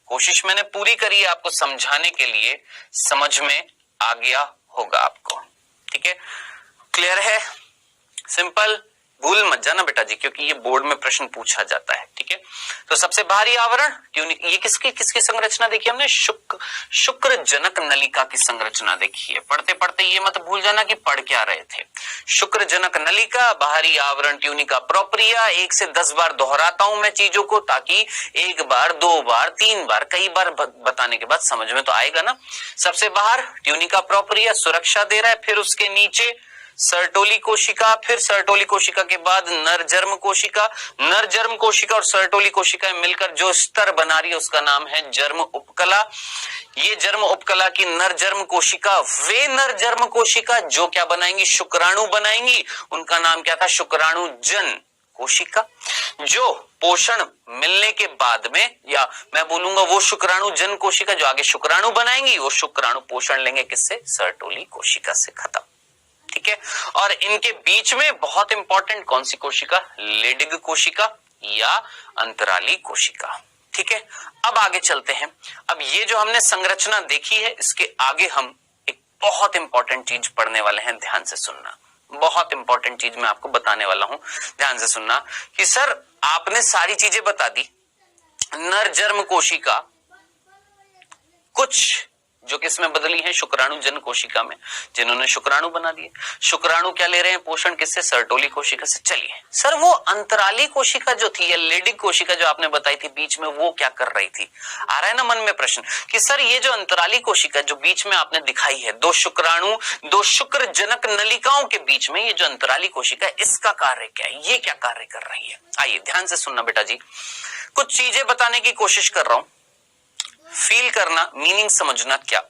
कोशिश मैंने पूरी करी है आपको समझाने के लिए, समझ में आ गया होगा आपको। ठीक है, क्लियर है, सिंपल, भूल मत जाना बेटा जी, क्योंकि ये बोर्ड में प्रश्न पूछा जाता है। ठीक है, तो सबसे बाहरी आवरण ट्यूनिक, ये किसकी संरचना देखी हमने, शुक्र जनक नलिका की संरचना देखी है। पढ़ते पढ़ते ये मत भूल जाना कि पढ़ क्या रहे थे। शुक्र जनक नलिका, बाहरी आवरण ट्यूनिका प्रोप्रिया। 1 से 10 बार दोहराता हूं मैं चीजों को, ताकि 1 बार 2 बार 3 बार कई बार बताने के बाद समझ में तो आएगा ना। सबसे बाहर ट्यूनिका प्रोप्रिया सुरक्षा दे रहा है, फिर उसके नीचे सर्टोली कोशिका, फिर सर्टोली कोशिका के बाद नर जर्म कोशिका। नर जर्म कोशिका और सर्टोली कोशिका मिलकर जो स्तर बना रही है उसका नाम है जर्म उपकला। ये जर्म उपकला की नर जर्म कोशिका, वे नर जर्म कोशिका जो क्या बनाएंगी, शुक्राणु बनाएंगी। उनका नाम क्या था, शुक्राणु जन कोशिका। जो पोषण मिलने के बाद में, या मैं बोलूंगा वो शुक्राणु जन कोशिका जो आगे शुक्राणु बनाएंगी, वो शुक्राणु पोषण लेंगे किससे, सर्टोली कोशिका से। खत्म। ठीक है, और इनके बीच में बहुत इंपॉर्टेंट कौन सी कोशिका, लेडिग कोशिका या अंतराली कोशिका। ठीक है, अब आगे चलते हैं। अब ये जो हमने संरचना देखी है, इसके आगे हम एक बहुत इंपॉर्टेंट चीज पढ़ने वाले हैं, ध्यान से सुनना। बहुत इंपॉर्टेंट चीज मैं आपको बताने वाला हूं, ध्यान से सुनना। कि सर आपने सारी चीजें बता दी, नर जर्म कोशिका, कुछ जो किसमें बदली है, शुक्राणु जन कोशिका में, जिन्होंने शुक्राणु बना दिए। शुक्राणु क्या ले रहे हैं पोषण, किससे, सर्टोली कोशिका से। चलिए सर, वो अंतराली कोशिका जो थी या लेडिक कोशिका जो आपने बताई थी बीच में, वो क्या कर रही थी? आ रहा है ना मन में प्रश्न कि सर ये जो अंतराली कोशिका जो बीच में आपने दिखाई है, दो शुक्राणु, दो शुक्र जनक नलिकाओं के बीच में ये जो अंतराली कोशिका है, इसका कार्य क्या है, ये क्या कार्य कर रही है? आइए ध्यान से सुनना बेटा जी, कुछ चीजें बताने की कोशिश कर रहा हूं, फील करना, मीनिंग समझना। क्या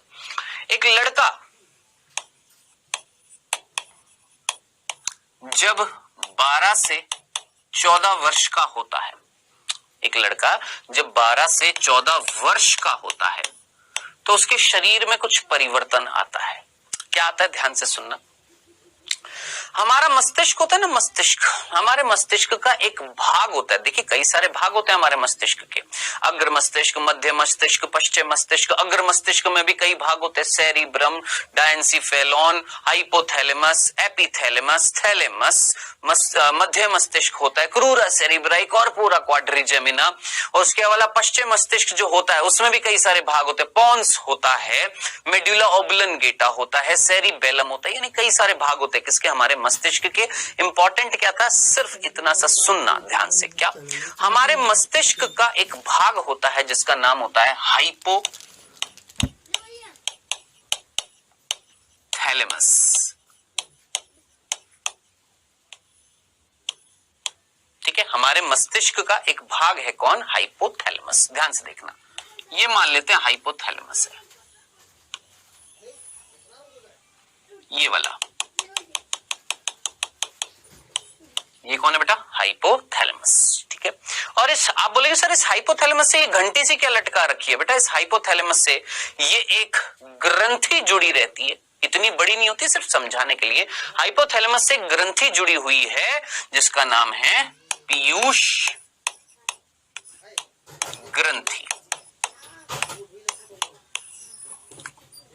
एक लड़का जब 12 से 14 वर्ष का होता है, एक लड़का जब 12 से 14 वर्ष का होता है तो उसके शरीर में कुछ परिवर्तन आता है। क्या आता है, ध्यान से सुनना। हमारा मस्तिष्क होता है ना, मस्तिष्क, हमारे मस्तिष्क का एक भाग होता है। देखिए कई सारे भाग होते हैं हमारे मस्तिष्क के, अग्र मस्तिष्क, मध्य मस्तिष्क, पश्चिम मस्तिष्क। अग्र मस्तिष्क में भी कई भाग होते हैं, सेरिब्रम, डायंसिफेलॉन, हाइपोथैलेमस, एपिथैलेमस, थैलेमस। मध्य मस्तिष्क होता है क्रूरा सेरिब्राई, कॉर्पोरा क्वाड्रिजेमिना। और उसके अलावा पश्चिम मस्तिष्क जो होता है उसमें भी कई सारे भाग होते हैं, पॉन्स होता है, मेडुला ओब्लंगेटा होता है, सेरिबेलम होता है, यानी कई सारे भाग होते हैं किसके, हमारे मस्तिष्क के। इंपॉर्टेंट क्या था, सिर्फ इतना सा सुनना ध्यान से। क्या हमारे मस्तिष्क का एक भाग होता है जिसका नाम होता है हाइपोथैलेमस। ठीक है, हमारे मस्तिष्क का एक भाग है कौन, हाइपोथैलेमस। ध्यान से देखना, ये मान लेते हैं हाइपोथैलेमस है, ये वाला, ये कौन है बेटा, हाइपोथैलेमस। ठीक है, और इस आप बोलेंगे सर इस हाइपोथैलेमस से ये घंटी सी क्या लटका रखी है? बेटा इस हाइपोथैलेमस से ये एक ग्रंथि जुड़ी रहती है, इतनी बड़ी नहीं होती, सिर्फ समझाने के लिए। हाइपोथैलेमस से ग्रंथि जुड़ी हुई है जिसका नाम है पीयूष ग्रंथि।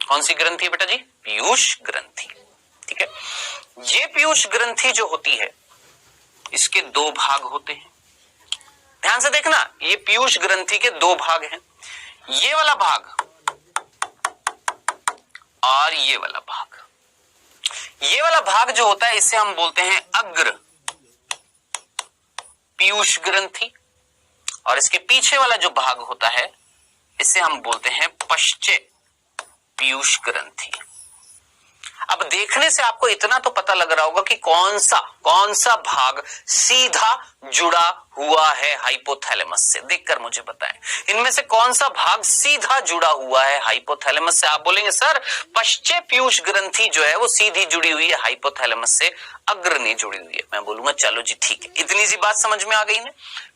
कौन सी ग्रंथि है बेटा जी, पीयूष ग्रंथि। ठीक है, ये पीयूष ग्रंथि जो होती है इसके दो भाग होते हैं, ध्यान से देखना। ये पीयूष ग्रंथि के दो भाग हैं, ये वाला भाग और ये वाला भाग। ये वाला भाग जो होता है इसे हम बोलते हैं अग्र पीयूष ग्रंथि, और इसके पीछे वाला जो भाग होता है इसे हम बोलते हैं पश्चे पीयूष ग्रंथि। अब देखने से आपको इतना तो पता लग रहा होगा कि कौन सा भाग सीधा जुड़ा हुआ है हाइपोथैलेमस से। देखकर मुझे बताएं, इनमें से कौन सा भाग सीधा जुड़ा हुआ है हाइपोथैलेमस से? आप बोलेंगे सर पश्चे पीयूष ग्रंथि जो है वो सीधी जुड़ी हुई है हाइपोथैलेमस से, अग्र नहीं जुड़ी हुई है। मैं बोलूंगा चलो जी ठीक है, इतनी सी बात समझ में आ गई ना,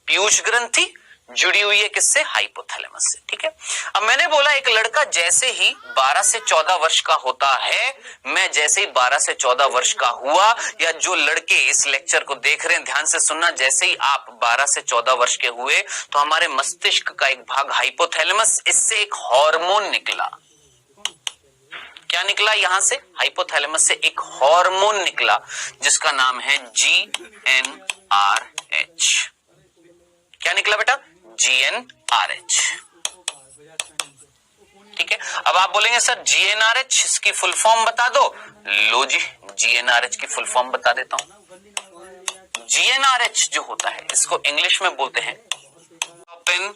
पीयूष ग्रंथि जुड़ी हुई है किससे, हाइपोथैलेमस से। ठीक है, अब मैंने बोला एक लड़का जैसे ही 12 से 14 वर्ष का होता है, मैं जैसे ही 12 से 14 वर्ष का हुआ, या जो लड़के इस लेक्चर को देख रहे हैं ध्यान से सुनना, जैसे ही आप 12 से 14 वर्ष के हुए तो हमारे मस्तिष्क का एक भाग हाइपोथैलेमस, इससे एक हार्मोन निकला। क्या निकला यहां से, हाइपोथैलेमस से एक हार्मोन निकला जिसका नाम है GnRH। क्या निकला बेटा, GnRH। ठीक है, अब आप बोलेंगे सर GnRH इसकी फुल फॉर्म बता दो। लो जी, GnRH की फुल फॉर्म बता देता हूं। GnRH जो होता है इसको इंग्लिश में बोलते हैं गोनाडोट्रोपिन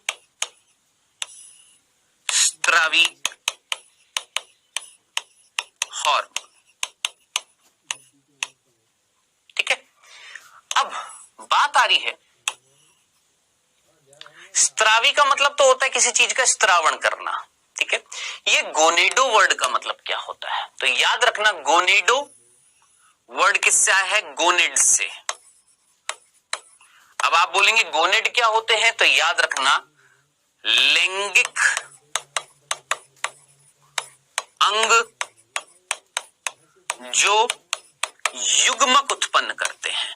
स्रावी हार्मोन। ठीक है, अब बात आ रही है, स्त्रावी का मतलब तो होता है किसी चीज का स्त्रावण करना। ठीक है, ये गोनेडो वर्ड का मतलब क्या होता है, तो याद रखना गोनेडो वर्ड किससे आया है, गोनेड से। अब आप बोलेंगे गोनेड क्या होते हैं, तो याद रखना लैंगिक अंग जो युग्मक उत्पन्न करते हैं।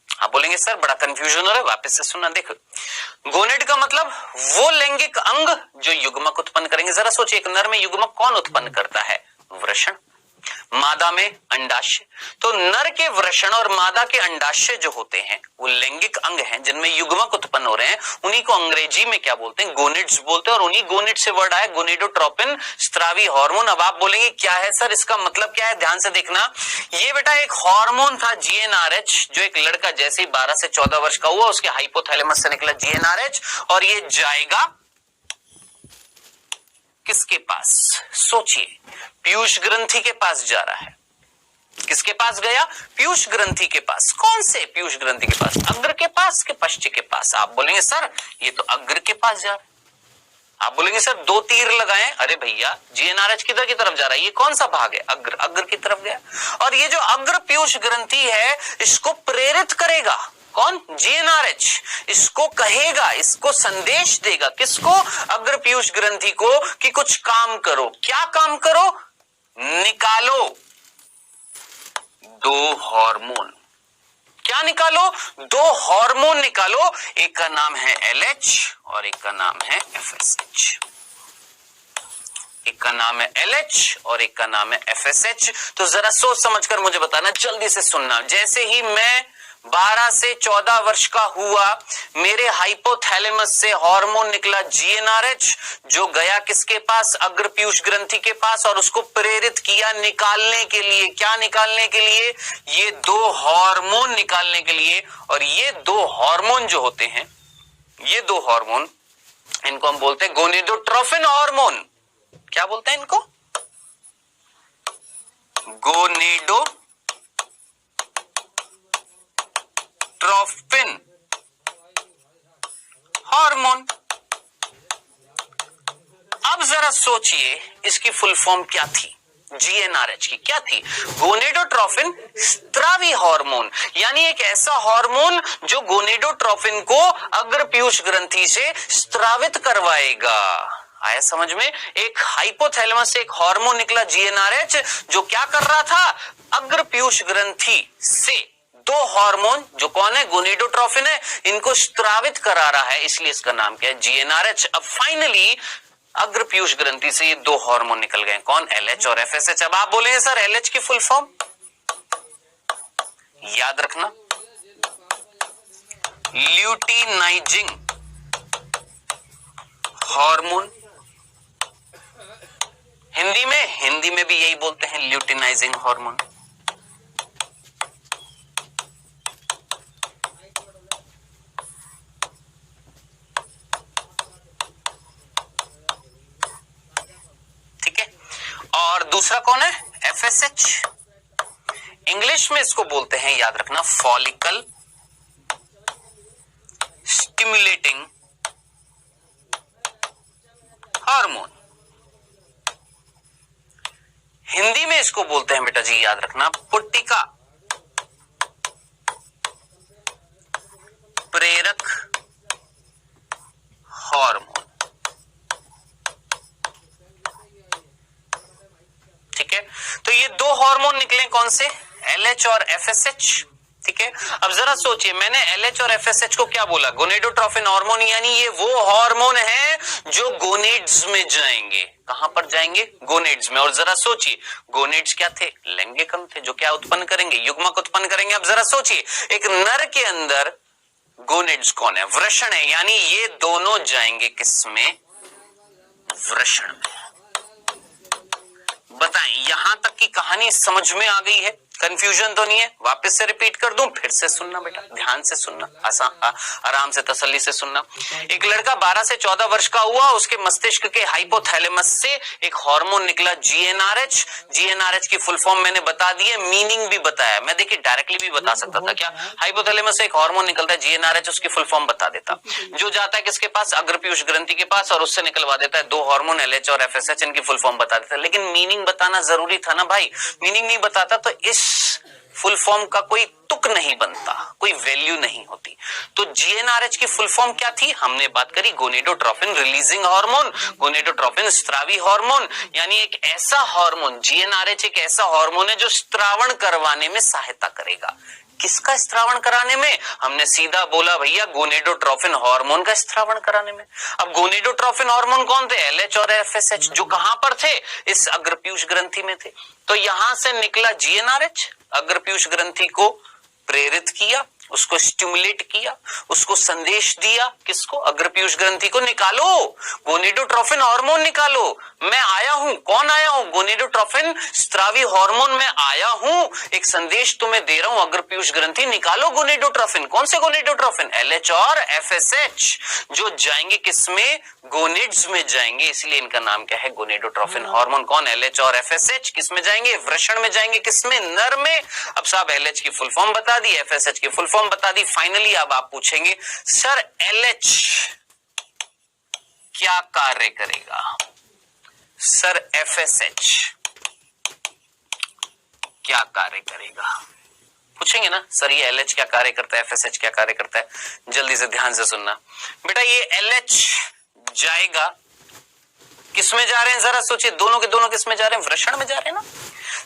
आप बोलेंगे सर बड़ा कंफ्यूजन हो रहा है, वापस से सुनना। देखो गोनेड का मतलब वो लैंगिक अंग जो युग्मक उत्पन्न करेंगे। जरा सोचिए, एक नर में युग्मक कौन उत्पन्न करता है, वृषण। मादा में अंडाशय। तो नर के वृषण और मादा के अंडाशय जो होते हैं वो लैंगिक अंग हैं जिनमें युग्मक उत्पन्न हो रहे हैं। उन्हीं को अंग्रेजी में क्या बोलते हैं? गोनिड्स बोलते हैं। और उन्हीं गोनिड से वर्ड आया गोनिडोट्रोपिन, स्त्रावी हार्मोन। अब आप बोलेंगे क्या है सर, इसका मतलब क्या है? ध्यान से देखना, ये बेटा एक हार्मोन था जीएनआरएच, जो एक लड़का जैसे ही 12 से 14 वर्ष का हुआ उसके हाइपोथैलेमस से निकला जीएनआरएच, और ये जाएगा किसके पास? सोचिए, पीयूष ग्रंथि के पास जा रहा है। किसके पास गया? पीयूष ग्रंथि के पास। कौन से पीयूष ग्रंथि के पास? अग्र के पास के पश्च के पास? आप बोलेंगे सर ये तो अग्र के पास जा रहा है। आप बोलेंगे सर 2 तीर लगाए। अरे भैया जीएनआरएच किधर की तरफ जा रहा है? ये कौन सा भाग है? अग्र, अग्र की तरफ गया। और ये जो अग्र पीयूष ग्रंथि है इसको प्रेरित करेगा कौन? जीएनआरएच। इसको कहेगा, इसको संदेश देगा, किसको? अग्र पीयूष ग्रंथि को, कि कुछ काम करो। क्या काम करो? निकालो 2 हार्मोन। क्या निकालो? 2 हार्मोन निकालो। एक का नाम है एलएच और एक का नाम है एफएसएच। एक का नाम है एलएच और एक का नाम है एफएसएच। तो जरा सोच समझकर मुझे बताना, जल्दी से सुनना। जैसे ही मैं 12 से 14 वर्ष का हुआ, मेरे हाइपोथैलेमस से हार्मोन निकला जीएनआरएच, जो गया किसके पास? अग्र पीयूष ग्रंथि के पास, और उसको प्रेरित किया निकालने के लिए। क्या निकालने के लिए? ये 2 हार्मोन निकालने के लिए। और ये 2 हार्मोन जो होते हैं, ये 2 हार्मोन, इनको हम बोलते हैं गोनिडोट्रोफिन हार्मोन। क्या बोलते हैं इनको? गोनिडोट्रोफिन हार्मोन। अब जरा सोचिए इसकी फुल फॉर्म क्या थी? जीएनआरएच की क्या थी? गोनेडोट्रोफिन स्त्रावी हार्मोन, यानी एक ऐसा हार्मोन जो गोनेडोट्रोफिन को अग्र पीयूष ग्रंथि से स्त्रावित करवाएगा। आया समझ में? एक हाइपोथैलेमस से एक हार्मोन निकला जीएनआरएच, जो क्या कर रहा था? अग्र पीयूष ग्रंथि से 2 हार्मोन, जो कौन है? गोनेडोट्रोफिन है, इनको स्त्रावित करा रहा है, इसलिए इसका नाम क्या है? जीएनआरएच। अब फाइनली अग्र पीयूष ग्रंथि से ये 2 हार्मोन निकल गए, कौन? एलएच और एफएसएच। अब आप बोलेंगे सर एलएच की फुल फॉर्म याद रखना, ल्यूटिनाइजिंग हार्मोन। हिंदी में भी यही बोलते हैं, ल्यूटिनाइजिंग हार्मोन। ठीक है। और दूसरा कौन है? एफएसएच। इंग्लिश में इसको बोलते हैं, याद रखना, फॉलिकल स्टिमुलेटिंग हार्मोन। हिंदी में इसको बोलते हैं बेटा जी, याद रखना, पुट्टिका प्रेरक हार्मोन। ठीक है। तो ये 2 हार्मोन निकले, कौन से? एलएच और एफएसएच। ठीक है। अब जरा सोचिए, मैंने एलएच और एफएसएच को क्या बोला? गोनेडोट्रोफिन हार्मोन, यानी ये वो हार्मोन है जो गोनेड्स में जाएंगे। कहां पर जाएंगे? गोनेड्स में। और जरा सोचिए, गोनेड्स क्या थे? लैंगिक अंग थे, जो क्या उत्पन्न करेंगे? युग्मक उत्पन्न करेंगे। अब जरा सोचिए, एक नर के अंदर गोनेड्स कौन है? वृषण है, यानी ये दोनों जाएंगे किसमें? वृषण में। बताएं, यहां तक की कहानी समझ में आ गई है? कंफ्यूजन तो नहीं है? वापस से रिपीट कर दूं, फिर से सुनना बेटा, ध्यान से सुनना, आराम से तसल्ली से सुनना। एक लड़का 12 से 14 वर्ष का हुआ, उसके मस्तिष्क के हाइपोथैलेमस से एक हार्मोन निकला जीएनआरएच। जीएनआरएच की फुल फॉर्म मैंने बता दी है, मीनिंग भी बताया। मैं देखिए डायरेक्टली भी बता सकता था, क्या हाइपोथैलेमस से एक हार्मोन निकलता है जीएनआरएच, उसकी फुल फॉर्म बता देता, जो जाता है किसके पास? अग्र पीयूष ग्रंथि के पास, और उससे निकलवा देता है 2 हार्मोन एलएच और एफएसएच, इनकी फुल फॉर्म बता देता है। लेकिन मीनिंग बताना जरूरी था ना भाई, मीनिंग नहीं बताता तो इस फुल फॉर्म का कोई तुक नहीं बनता, कोई वैल्यू नहीं होती। तो जीएनआरएच की फुल फॉर्म क्या थी? हमने बात करी, गोनेडोट्रोफिन रिलीजिंग हार्मोन, गोनेडोट्रोफिन स्त्रावी हार्मोन, यानी एक ऐसा हार्मोन, जीएनआरएच एक ऐसा हार्मोन है जो स्त्रावण करवाने में सहायता करेगा। किसका स्त्रावण कराने में? हमने सीधा बोला भैया गोनेडोट्रोफिन हार्मोन का स्त्रावण कराने में। अब गोनेडोट्रोफिन हार्मोन कौन थे? एलएच और एफएसएच, जो कहां पर थे? इस अग्रपीयूष ग्रंथि में थे। तो यहां से निकला जीएनआरएच, अग्रपीयूष ग्रंथि को प्रेरित किया, उसको स्टिमुलेट किया, उसको संदेश दिया, किसको? अग्रपीयूष ग्रंथि को निकालो, गोनेडोट्रोफिन हार्मोन निकालो। मैं आया हूं, कौन आया हूं? गोनेडोट्रोफिन स्त्रावी हार्मोन में आया हूं, एक संदेश तुम्हें दे रहा हूं, अग्रपीयूष ग्रंथि निकालो गोनेडोट्रोफिन। कौन से गोनेडोट्रोफिन? एलएच और एफएसएच, जो जाएंगे किसमें? गोनेड्स में जाएंगे, इसलिए इनका नाम क्या है? Gonadotrophin hormone. कौन? एलएच और एफएसएच। किसमें जाएंगे? वृषण में जाएंगे, किसमें? नर में। अब साहब एलएच की फुल फॉर्म बता दी, एफएसएच की फुल फॉर्म बता दी। फाइनली अब आप पूछेंगे सर एलएच क्या कार्य करेगा? सर एफएसएच क्या कार्य करेगा? पूछेंगे ना सर ये एलएच क्या कार्य करता है, एफएसएच क्या कार्य करता है? जल्दी से ध्यान से सुनना बेटा। ये एलएच जाएगा, किसमें जा रहे हैं? जरा सोचिए, दोनों के दोनों किसमें जा रहे हैं? वृषण में जा रहे हैं ना।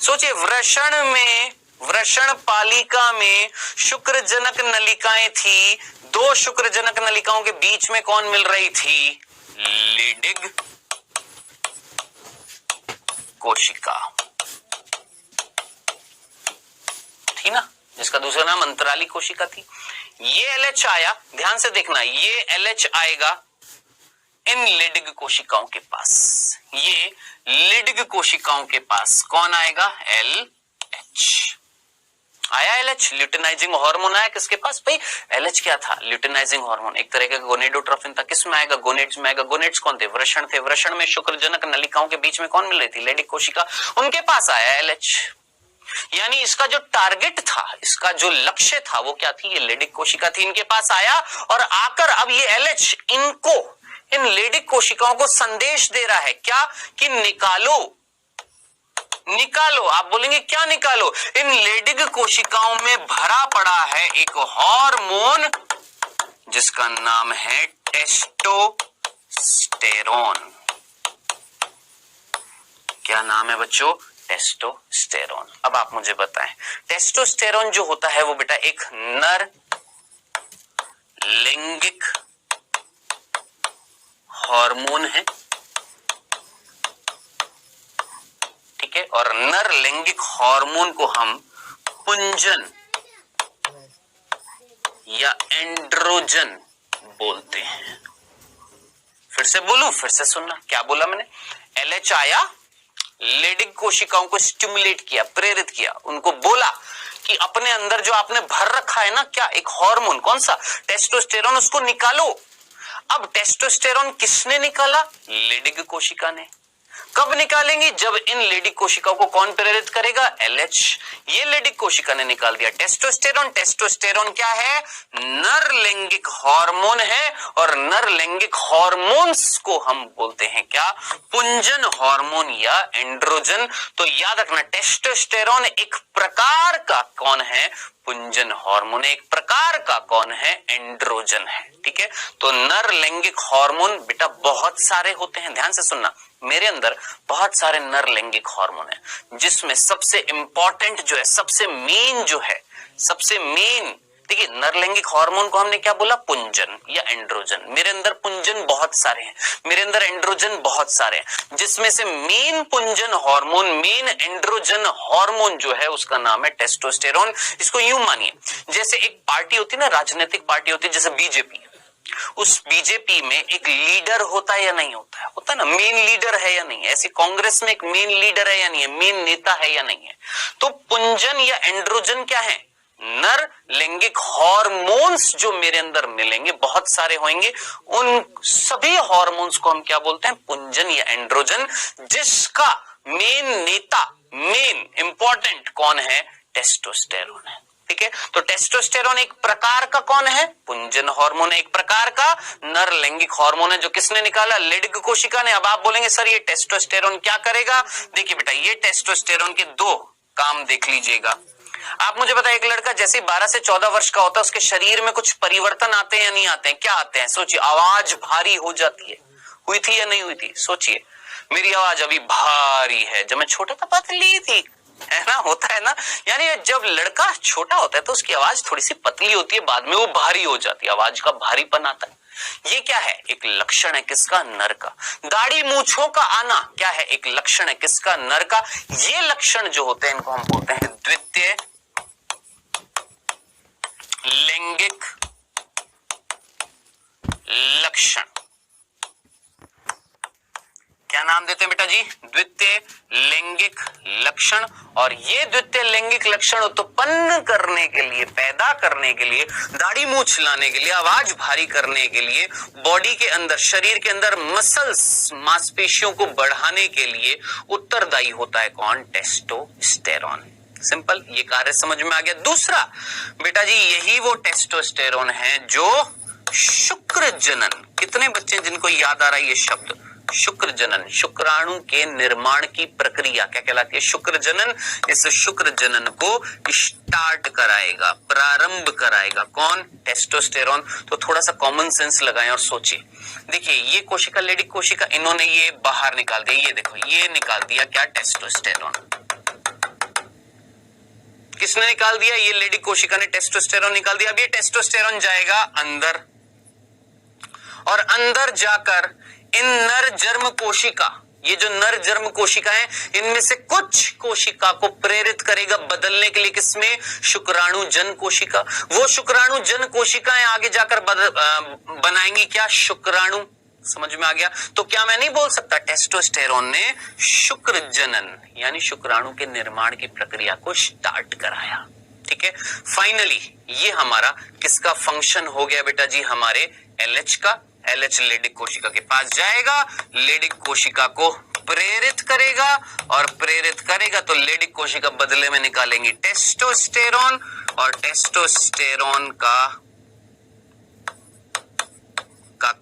सोचिए, वृषण में, वृषण पालिका में शुक्रजनक नलिकाएं थी, दो शुक्रजनक नलिकाओं के बीच में कौन मिल रही थी? लीडिग कोशिका थी ना, जिसका दूसरा नाम अंतराली कोशिका थी। ये एलएच आया, ध्यान से देखना, ये एलएच आएगा इन लिडिग कोशिकाओं के पास। ये लिडिग कोशिकाओं के पास कौन आएगा? एलएच आया। एलएच ल्यूटिनाइजिंग हार्मोन आया किसके पास? भाई एलएच क्या था? ल्यूटिनाइजिंग हार्मोन, एक तरह का गोनेडोट्रोफिन था। किस में आएगा? गोनेड्स में आएगा। गोनेड्स कौन थे? वृषण थे। वृषण में शुक्रजनक नलिकाओं के बीच में कौन मिल रही थी? लिडिग कोशिका, उनके पास आया एलएच। यानी इसका जो टारगेट था, इसका जो लक्ष्य था, वो क्या थी? ये लिडिग कोशिका थी, इनके पास आया और आकर अब ये एलएच इनको, इन लिडिग कोशिकाओं को संदेश दे रहा है क्या? कि निकालो, निकालो। आप बोलेंगे क्या निकालो? इन लिडिग कोशिकाओं में भरा पड़ा है एक हार्मोन जिसका नाम है टेस्टोस्टेरोन। क्या नाम है बच्चों? टेस्टोस्टेरोन। अब आप मुझे बताएं, टेस्टोस्टेरोन जो होता है वो बेटा एक नर लैंगिक हार्मोन है, ठीक है। और नर लैंगिक हार्मोन को हम पुंजन या एंड्रोजन बोलते हैं। फिर से बोलूं, फिर से सुनना, क्या बोला मैंने? एलएच आया, लिडिग कोशिकाओं को स्टिमुलेट किया, प्रेरित किया, उनको बोला कि अपने अंदर जो आपने भर रखा है ना, क्या? एक हार्मोन, कौन सा? टेस्टोस्टेरोन, उसको निकालो। अब टेस्टोस्टेरोन किसने निकाला? लिडिग कोशिका ने। कब निकालेंगी? जब इन लिडिग कोशिकाओं को कौन प्रेरित करेगा? एलएच। ये लिडिग कोशिका ने निकाल दिया टेस्टोस्टेरोन। टेस्टोस्टेरोन क्या है? नर लैंगिक हार्मोन है, और नर लैंगिक हार्मोन्स को हम बोलते हैं क्या? पुंजन हार्मोन या एंड्रोजन। तो याद रखना, टेस्टोस्टेरोन एक प्रकार का कौन है? पुंजन हार्मोन। एक प्रकार का कौन है? एंड्रोजन है, ठीक है। तो नर लैंगिक हार्मोन बेटा बहुत सारे होते हैं, ध्यान से सुनना। मेरे अंदर बहुत सारे नर लैंगिक हार्मोन है, जिसमें सबसे इंपॉर्टेंट जो है, सबसे मेन जो है, सबसे मेन, देखिए नर लैंगिक हार्मोन को हमने क्या बोला? पुंजन या एंड्रोजन। मेरे अंदर पुंजन बहुत सारे हैं, मेरे अंदर एंड्रोजन बहुत सारे हैं, जिसमें से मेन पुंजन हार्मोन, मेन एंड्रोजन हार्मोन जो है उसका नाम है टेस्टोस्टेरोन। इसको यूं मानिए, जैसे एक पार्टी होती है ना, राजनीतिक पार्टी होती है, जैसे बीजेपी। उस बीजेपी में एक लीडर होता है या नहीं होता है? होता है ना, मेन लीडर है या नहीं है? ऐसे कांग्रेस में एक मेन लीडर है या नहीं है? मेन नेता है या नहीं है? तो पुंजन या एंड्रोजन क्या है? नर लैंगिक हार्मोन्स जो मेरे अंदर मिलेंगे, बहुत सारे होंगे, उन सभी हार्मोन्स को हम क्या बोलते हैं? पुंजन या एंड्रोजन, जिसका मेन नेता, मेन इंपॉर्टेंट कौन है? टेस्टोस्टेरोन है, ठीक है। तो टेस्टोस्टेरोन एक प्रकार का कौन है? पुंजन हार्मोन है, एक प्रकार का नर लैंगिक हार्मोन है, जो किसने निकाला? लिडिग कोशिका ने। अब आप बोलेंगे सर ये टेस्टोस्टेरोन क्या करेगा? देखिए बेटा, ये टेस्टोस्टेरोन के दो काम देख लीजिएगा। आप मुझे बताइए, एक लड़का जैसे 12 से 14 वर्ष का होता है, उसके शरीर में कुछ परिवर्तन आते हैं या नहीं आते हैं? क्या आते हैं? सोचिए, आवाज भारी हो जाती है, हुई थी या नहीं हुई थी? सोचिए, मेरी आवाज अभी भारी है, जब मैं छोटा था पतली थी, है ना, होता है ना। यानी जब लड़का छोटा होता है तो उसकी आवाज थोड़ी सी पतली होती है, बाद में वो भारी हो जाती है, आवाज का भारीपन आता है। ये क्या है? एक लक्षण है किसका? नर का। दाढ़ी मूंछों का आना क्या है? एक लक्षण है किसका? नर का। ये लक्षण जो होते हैं इनको हम बोलते हैं द्वितीय लैंगिक लक्षण। क्या नाम देते हैं बेटा जी? द्वितीय लैंगिक लक्षण। और ये द्वितीय लैंगिक लक्षण उत्पन्न करने के लिए, पैदा करने के लिए, दाढ़ी मूंछ लाने के लिए, आवाज भारी करने के लिए, बॉडी के अंदर, शरीर के अंदर मसल्स, मांसपेशियों को बढ़ाने के लिए उत्तरदायी होता है कौन? टेस्टोस्टेरोन। सिंपल, ये कार्य समझ में आ गया। दूसरा बेटा जी, यही वो टेस्टोस्टेरोन है जो शुक्र जनन, कितने बच्चे जिनको याद आ रहा है ये शब्द? शुक्र जनन, शुक्राणु के निर्माण की प्रक्रिया क्या कहलाती है? शुक्र जनन। इस शुक्र जनन को स्टार्ट कराएगा, प्रारंभ कराएगा कौन? टेस्टोस्टेरोन। तो थोड़ा सा कॉमन सेंस लगाएं और सोचिए। देखिए ये कोशिका, लेडी कोशिका, इन्होंने ये बाहर निकाल दिया, ये देखो ये निकाल दिया क्या? टेस्टोस्टेरोन। किसने निकाल दिया? ये लेडी कोशिका ने टेस्टोस्टेरोन निकाल दिया। अब ये टेस्टोस्टेरोन जाएगा अंदर, और अंदर जाकर इन नर जर्म कोशिका, ये जो नर जर्म कोशिका है, इनमें से कुछ कोशिका को प्रेरित करेगा बदलने के लिए, किसमें? शुक्राणु जन कोशिका। वो शुक्राणु जन कोशिकाएं आगे जाकर बनाएंगी क्या? शुक्राणु। समझ में आ गया? तो क्या मैं नहीं बोल सकता टेस्टोस्टेरोन ने शुक्र जनन यानी शुक्राणु के निर्माण की प्रक्रिया को स्टार्ट कराया। ठीक है, फाइनली ये हमारा किसका फंक्शन हो गया बेटा जी? हमारे एलएच का। एलएच लेडिक कोशिका के पास जाएगा, लेडिक कोशिका को प्रेरित करेगा, और प्रेरित करेगा तो लेडिक कोशिका बदले में निकालेंगी टेस्टोस्टेरोन, और टेस्टोस्टेरोन का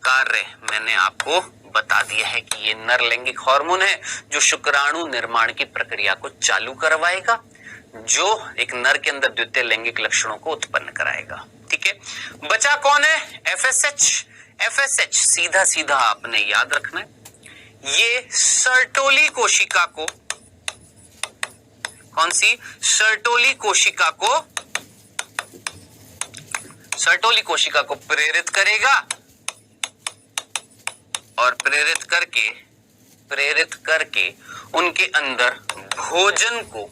कार्य मैंने आपको बता दिया है कि ये नर लैंगिक हार्मोन है जो शुक्राणु निर्माण की प्रक्रिया को चालू करवाएगा, जो एक नर के अंदर द्वितीय लैंगिक लक्षणों को उत्पन्न कराएगा। ठीक है, बचा कौन है? एफएसएच। एफएसएच सीधा सीधा आपने याद रखना है, ये सर्टोली कोशिका को, कौन सी? सर्टोली कोशिका को, सर्टोली कोशिका को प्रेरित करेगा, और प्रेरित करके उनके अंदर भोजन को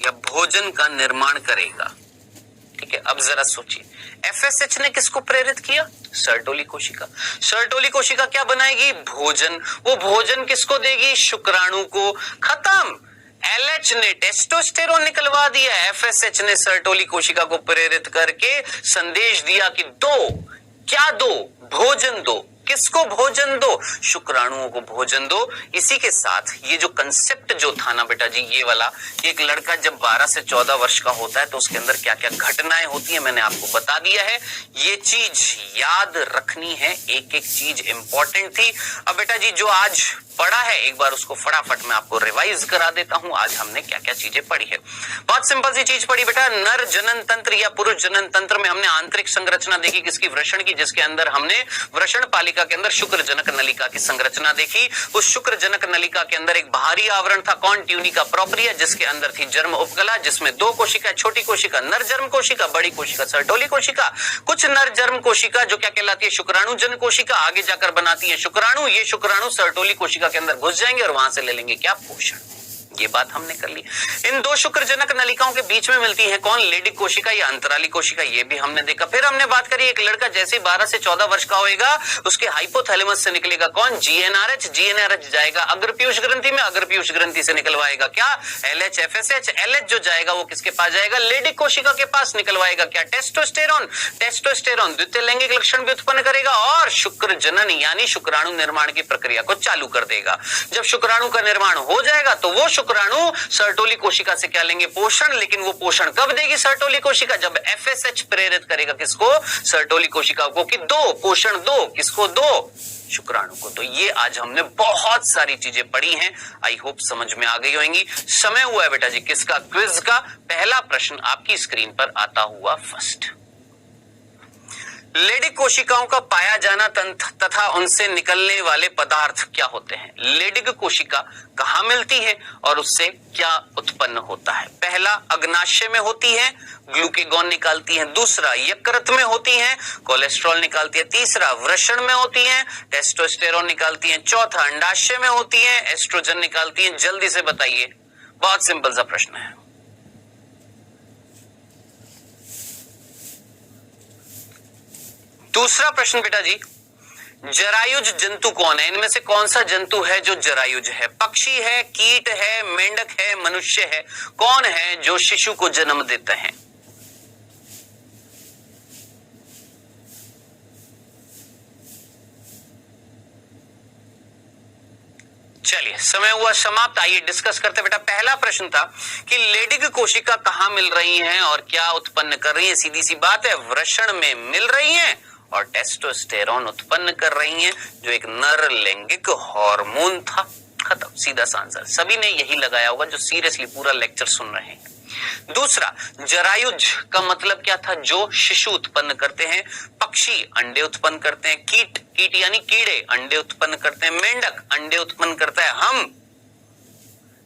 या भोजन का निर्माण करेगा। ठीक है, अब जरा सोचिए, एफएसएच ने किसको प्रेरित किया? सर्टोली कोशिका। सर्टोली कोशिका क्या बनाएगी? भोजन। वो भोजन किसको देगी? शुक्राणु को। खत्म। एलएच ने टेस्टोस्टेरोन निकलवा दिया, एफएसएच ने सर्टोली कोशिका को प्रेरित करके संदेश दिया कि दो, क्या दो? भोजन दो। किसको भोजन दो? शुक्राणुओं को भोजन दो। इसी के साथ ये जो कंसेप्ट जो था ना बेटा जी, ये वाला, एक लड़का जब 12 से 14 वर्ष का होता है तो उसके अंदर क्या क्या घटनाएं होती है मैंने आपको बता दिया है। ये चीज याद रखनी है, एक एक चीज इंपॉर्टेंट थी। अब बेटा जी जो आज पढ़ा है एक बार उसको फटाफट मैं आपको रिवाइज करा देता हूं। आज हमने क्या क्या चीजें पढ़ी है। बहुत सिंपल सी चीज पढ़ी बेटा, नर जनन तंत्र या पुरुष जनन तंत्र में हमने आंतरिक संरचना देखी किसकी? वृषण की, जिसके अंदर हमने वृषण पालिका के अंदर शुक्र जनक नलिका की संरचना देखी। उस शुक्र जनक नलिका के अंदर एक बाहरी आवरण था कौन? ट्यूनिका प्रोप्रिया, जिसके अंदर थी जर्म उपकला, जिसमें दो कोशिका, छोटी कोशिका नर जर्म कोशिका, बड़ी कोशिका सर्टोली कोशिका। कुछ नर जर्म कोशिका जो क्या कहलाती है? शुक्राणु जन कोशिका, आगे जाकर बनाती है शुक्राणु। ये शुक्राणु सर्टोली कोशिका के अंदर घुस जाएंगे और वहां से ले लेंगे क्या? पोषण। ये बात हमने कर ली। इन दो शुक्रजनक नलिकाओं के बीच में मिलती है कौन? लेडिक कोशिका या अंतराली कोशिका, ये भी हमने देखा। फिर हमने बात करी एक लड़का जैसे 12 से 14 वर्ष का होएगा उसके हाइपोथैलेमस से निकलेगा कौन? जीएनआरएच। जीएनआरएच जाएगा अग्रपीयूष ग्रंथि में, अग्रपीयूष ग्रंथि से निकलवाएगा क्या? LH FSH. एलएच जो जाएगा वो किसके पास जाएगा? लेडिक कोशिका के पास निकलवाएगा क्या? टेस्टोस्टेरोन। टेस्टोस्टेरोन द्वितीय लैंगिक लक्षण भी उत्पन्न करेगा और शुक्र जनन यानी शुक्राणु निर्माण की प्रक्रिया को चालू कर देगा। जब शुक्राणु का निर्माण हो जाएगा तो वो शुक्राणु सर्टोली कोशिका से क्या लेंगे? पोषण। लेकिन वो पोषण कब देगी सर्टोली कोशिका? जब एफएसएच प्रेरित करेगा किसको? सर्टोली कोशिका को कि दो पोषण दो। किसको दो? शुक्राणु को। तो ये आज हमने बहुत सारी चीजें पढ़ी हैं, आई होप समझ में आ गई होंगी। समय हुआ है बेटा जी किसका? क्विज का। पहला प्रश्न आपकी स्क्रीन पर आता हुआ फर्स्ट। लेडिक कोशिकाओं का पाया जाना तथा उनसे निकलने वाले पदार्थ क्या होते हैं? लेडिक कोशिका कहाँ मिलती है और उससे क्या उत्पन्न होता है? पहला, अग्नाशय में होती है, ग्लूकेगॉन निकालती है। दूसरा, यकृत में होती है, कोलेस्ट्रॉल निकालती है। तीसरा, वृषण में होती है, टेस्टोस्टेरोन निकालती है। चौथा, अंडाशय में होती है, एस्ट्रोजन निकालती है। जल्दी से बताइए, बहुत सिंपल सा प्रश्न है। दूसरा प्रश्न बेटा जी, जरायुज जंतु कौन है? इनमें से कौन सा जंतु है जो जरायुज है? पक्षी है, कीट है, मेंढक है, मनुष्य है? कौन है जो शिशु को जन्म देते हैं? चलिए, समय हुआ समाप्त। आइए डिस्कस करते बेटा। पहला प्रश्न था कि लेडिक कोशिका कहां मिल रही हैं और क्या उत्पन्न कर रही है? सीधी सी बात है, वृषण में मिल रही हैं और टेस्टोस्टेरोन उत्पन्न कर रही हैं, जो एक नर लैंगिक हार्मोन था। खत्म, सीधा सा आंसर। सभी ने यही लगाया होगा जो सीरियसली पूरा लेक्चर सुन रहे हैं। दूसरा, जरायुज का मतलब क्या था? जो शिशु उत्पन्न करते हैं। पक्षी अंडे उत्पन्न करते हैं। कीट यानी कीड़े अंडे उत्पन्न करते हैं। मेंढक अंडे उत्पन्न करता है। हम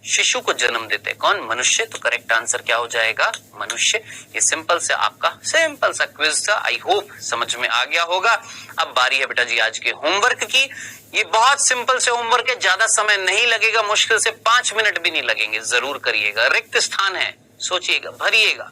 शिशु को जन्म देते हैं। कौन? मनुष्य। तो करेक्ट आंसर क्या हो जाएगा? मनुष्य। ये सिंपल से आपका सिंपल सा क्विज था। आई होप समझ में आ गया होगा। अब बारी है बेटा जी आज के होमवर्क की। ये बहुत सिंपल से होमवर्क है, ज्यादा समय नहीं लगेगा, मुश्किल से 5 मिनट भी नहीं लगेंगे। जरूर करिएगा। रिक्त स्थान है, सोचिएगा, भरिएगा।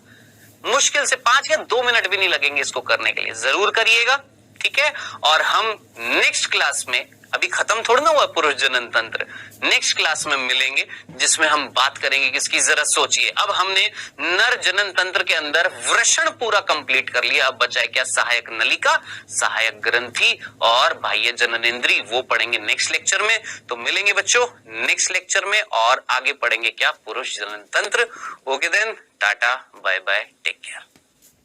मुश्किल से 5 या 2 मिनट भी नहीं लगेंगे इसको करने के लिए। जरूर करिएगा, ठीक है। और हम नेक्स्ट क्लास में, अभी खत्म थोड़ा ना हुआ पुरुष जनन तंत्र, नेक्स्ट क्लास में मिलेंगे जिसमें हम बात करेंगे किसकी। जरा सोचिए, अब हमने नर जनन तंत्र के अंदर वृषण पूरा कंप्लीट कर लिया। अब बचा है क्या? सहायक नलिका, सहायक ग्रंथि और बाह्य जननेंद्रिय। वो पढ़ेंगे नेक्स्ट लेक्चर में। तो मिलेंगे बच्चों नेक्स्ट लेक्चर में और आगे पढ़ेंगे क्या? पुरुष जनन तंत्र। ओके देन, टाटा, बाय बाय, टेक केयर।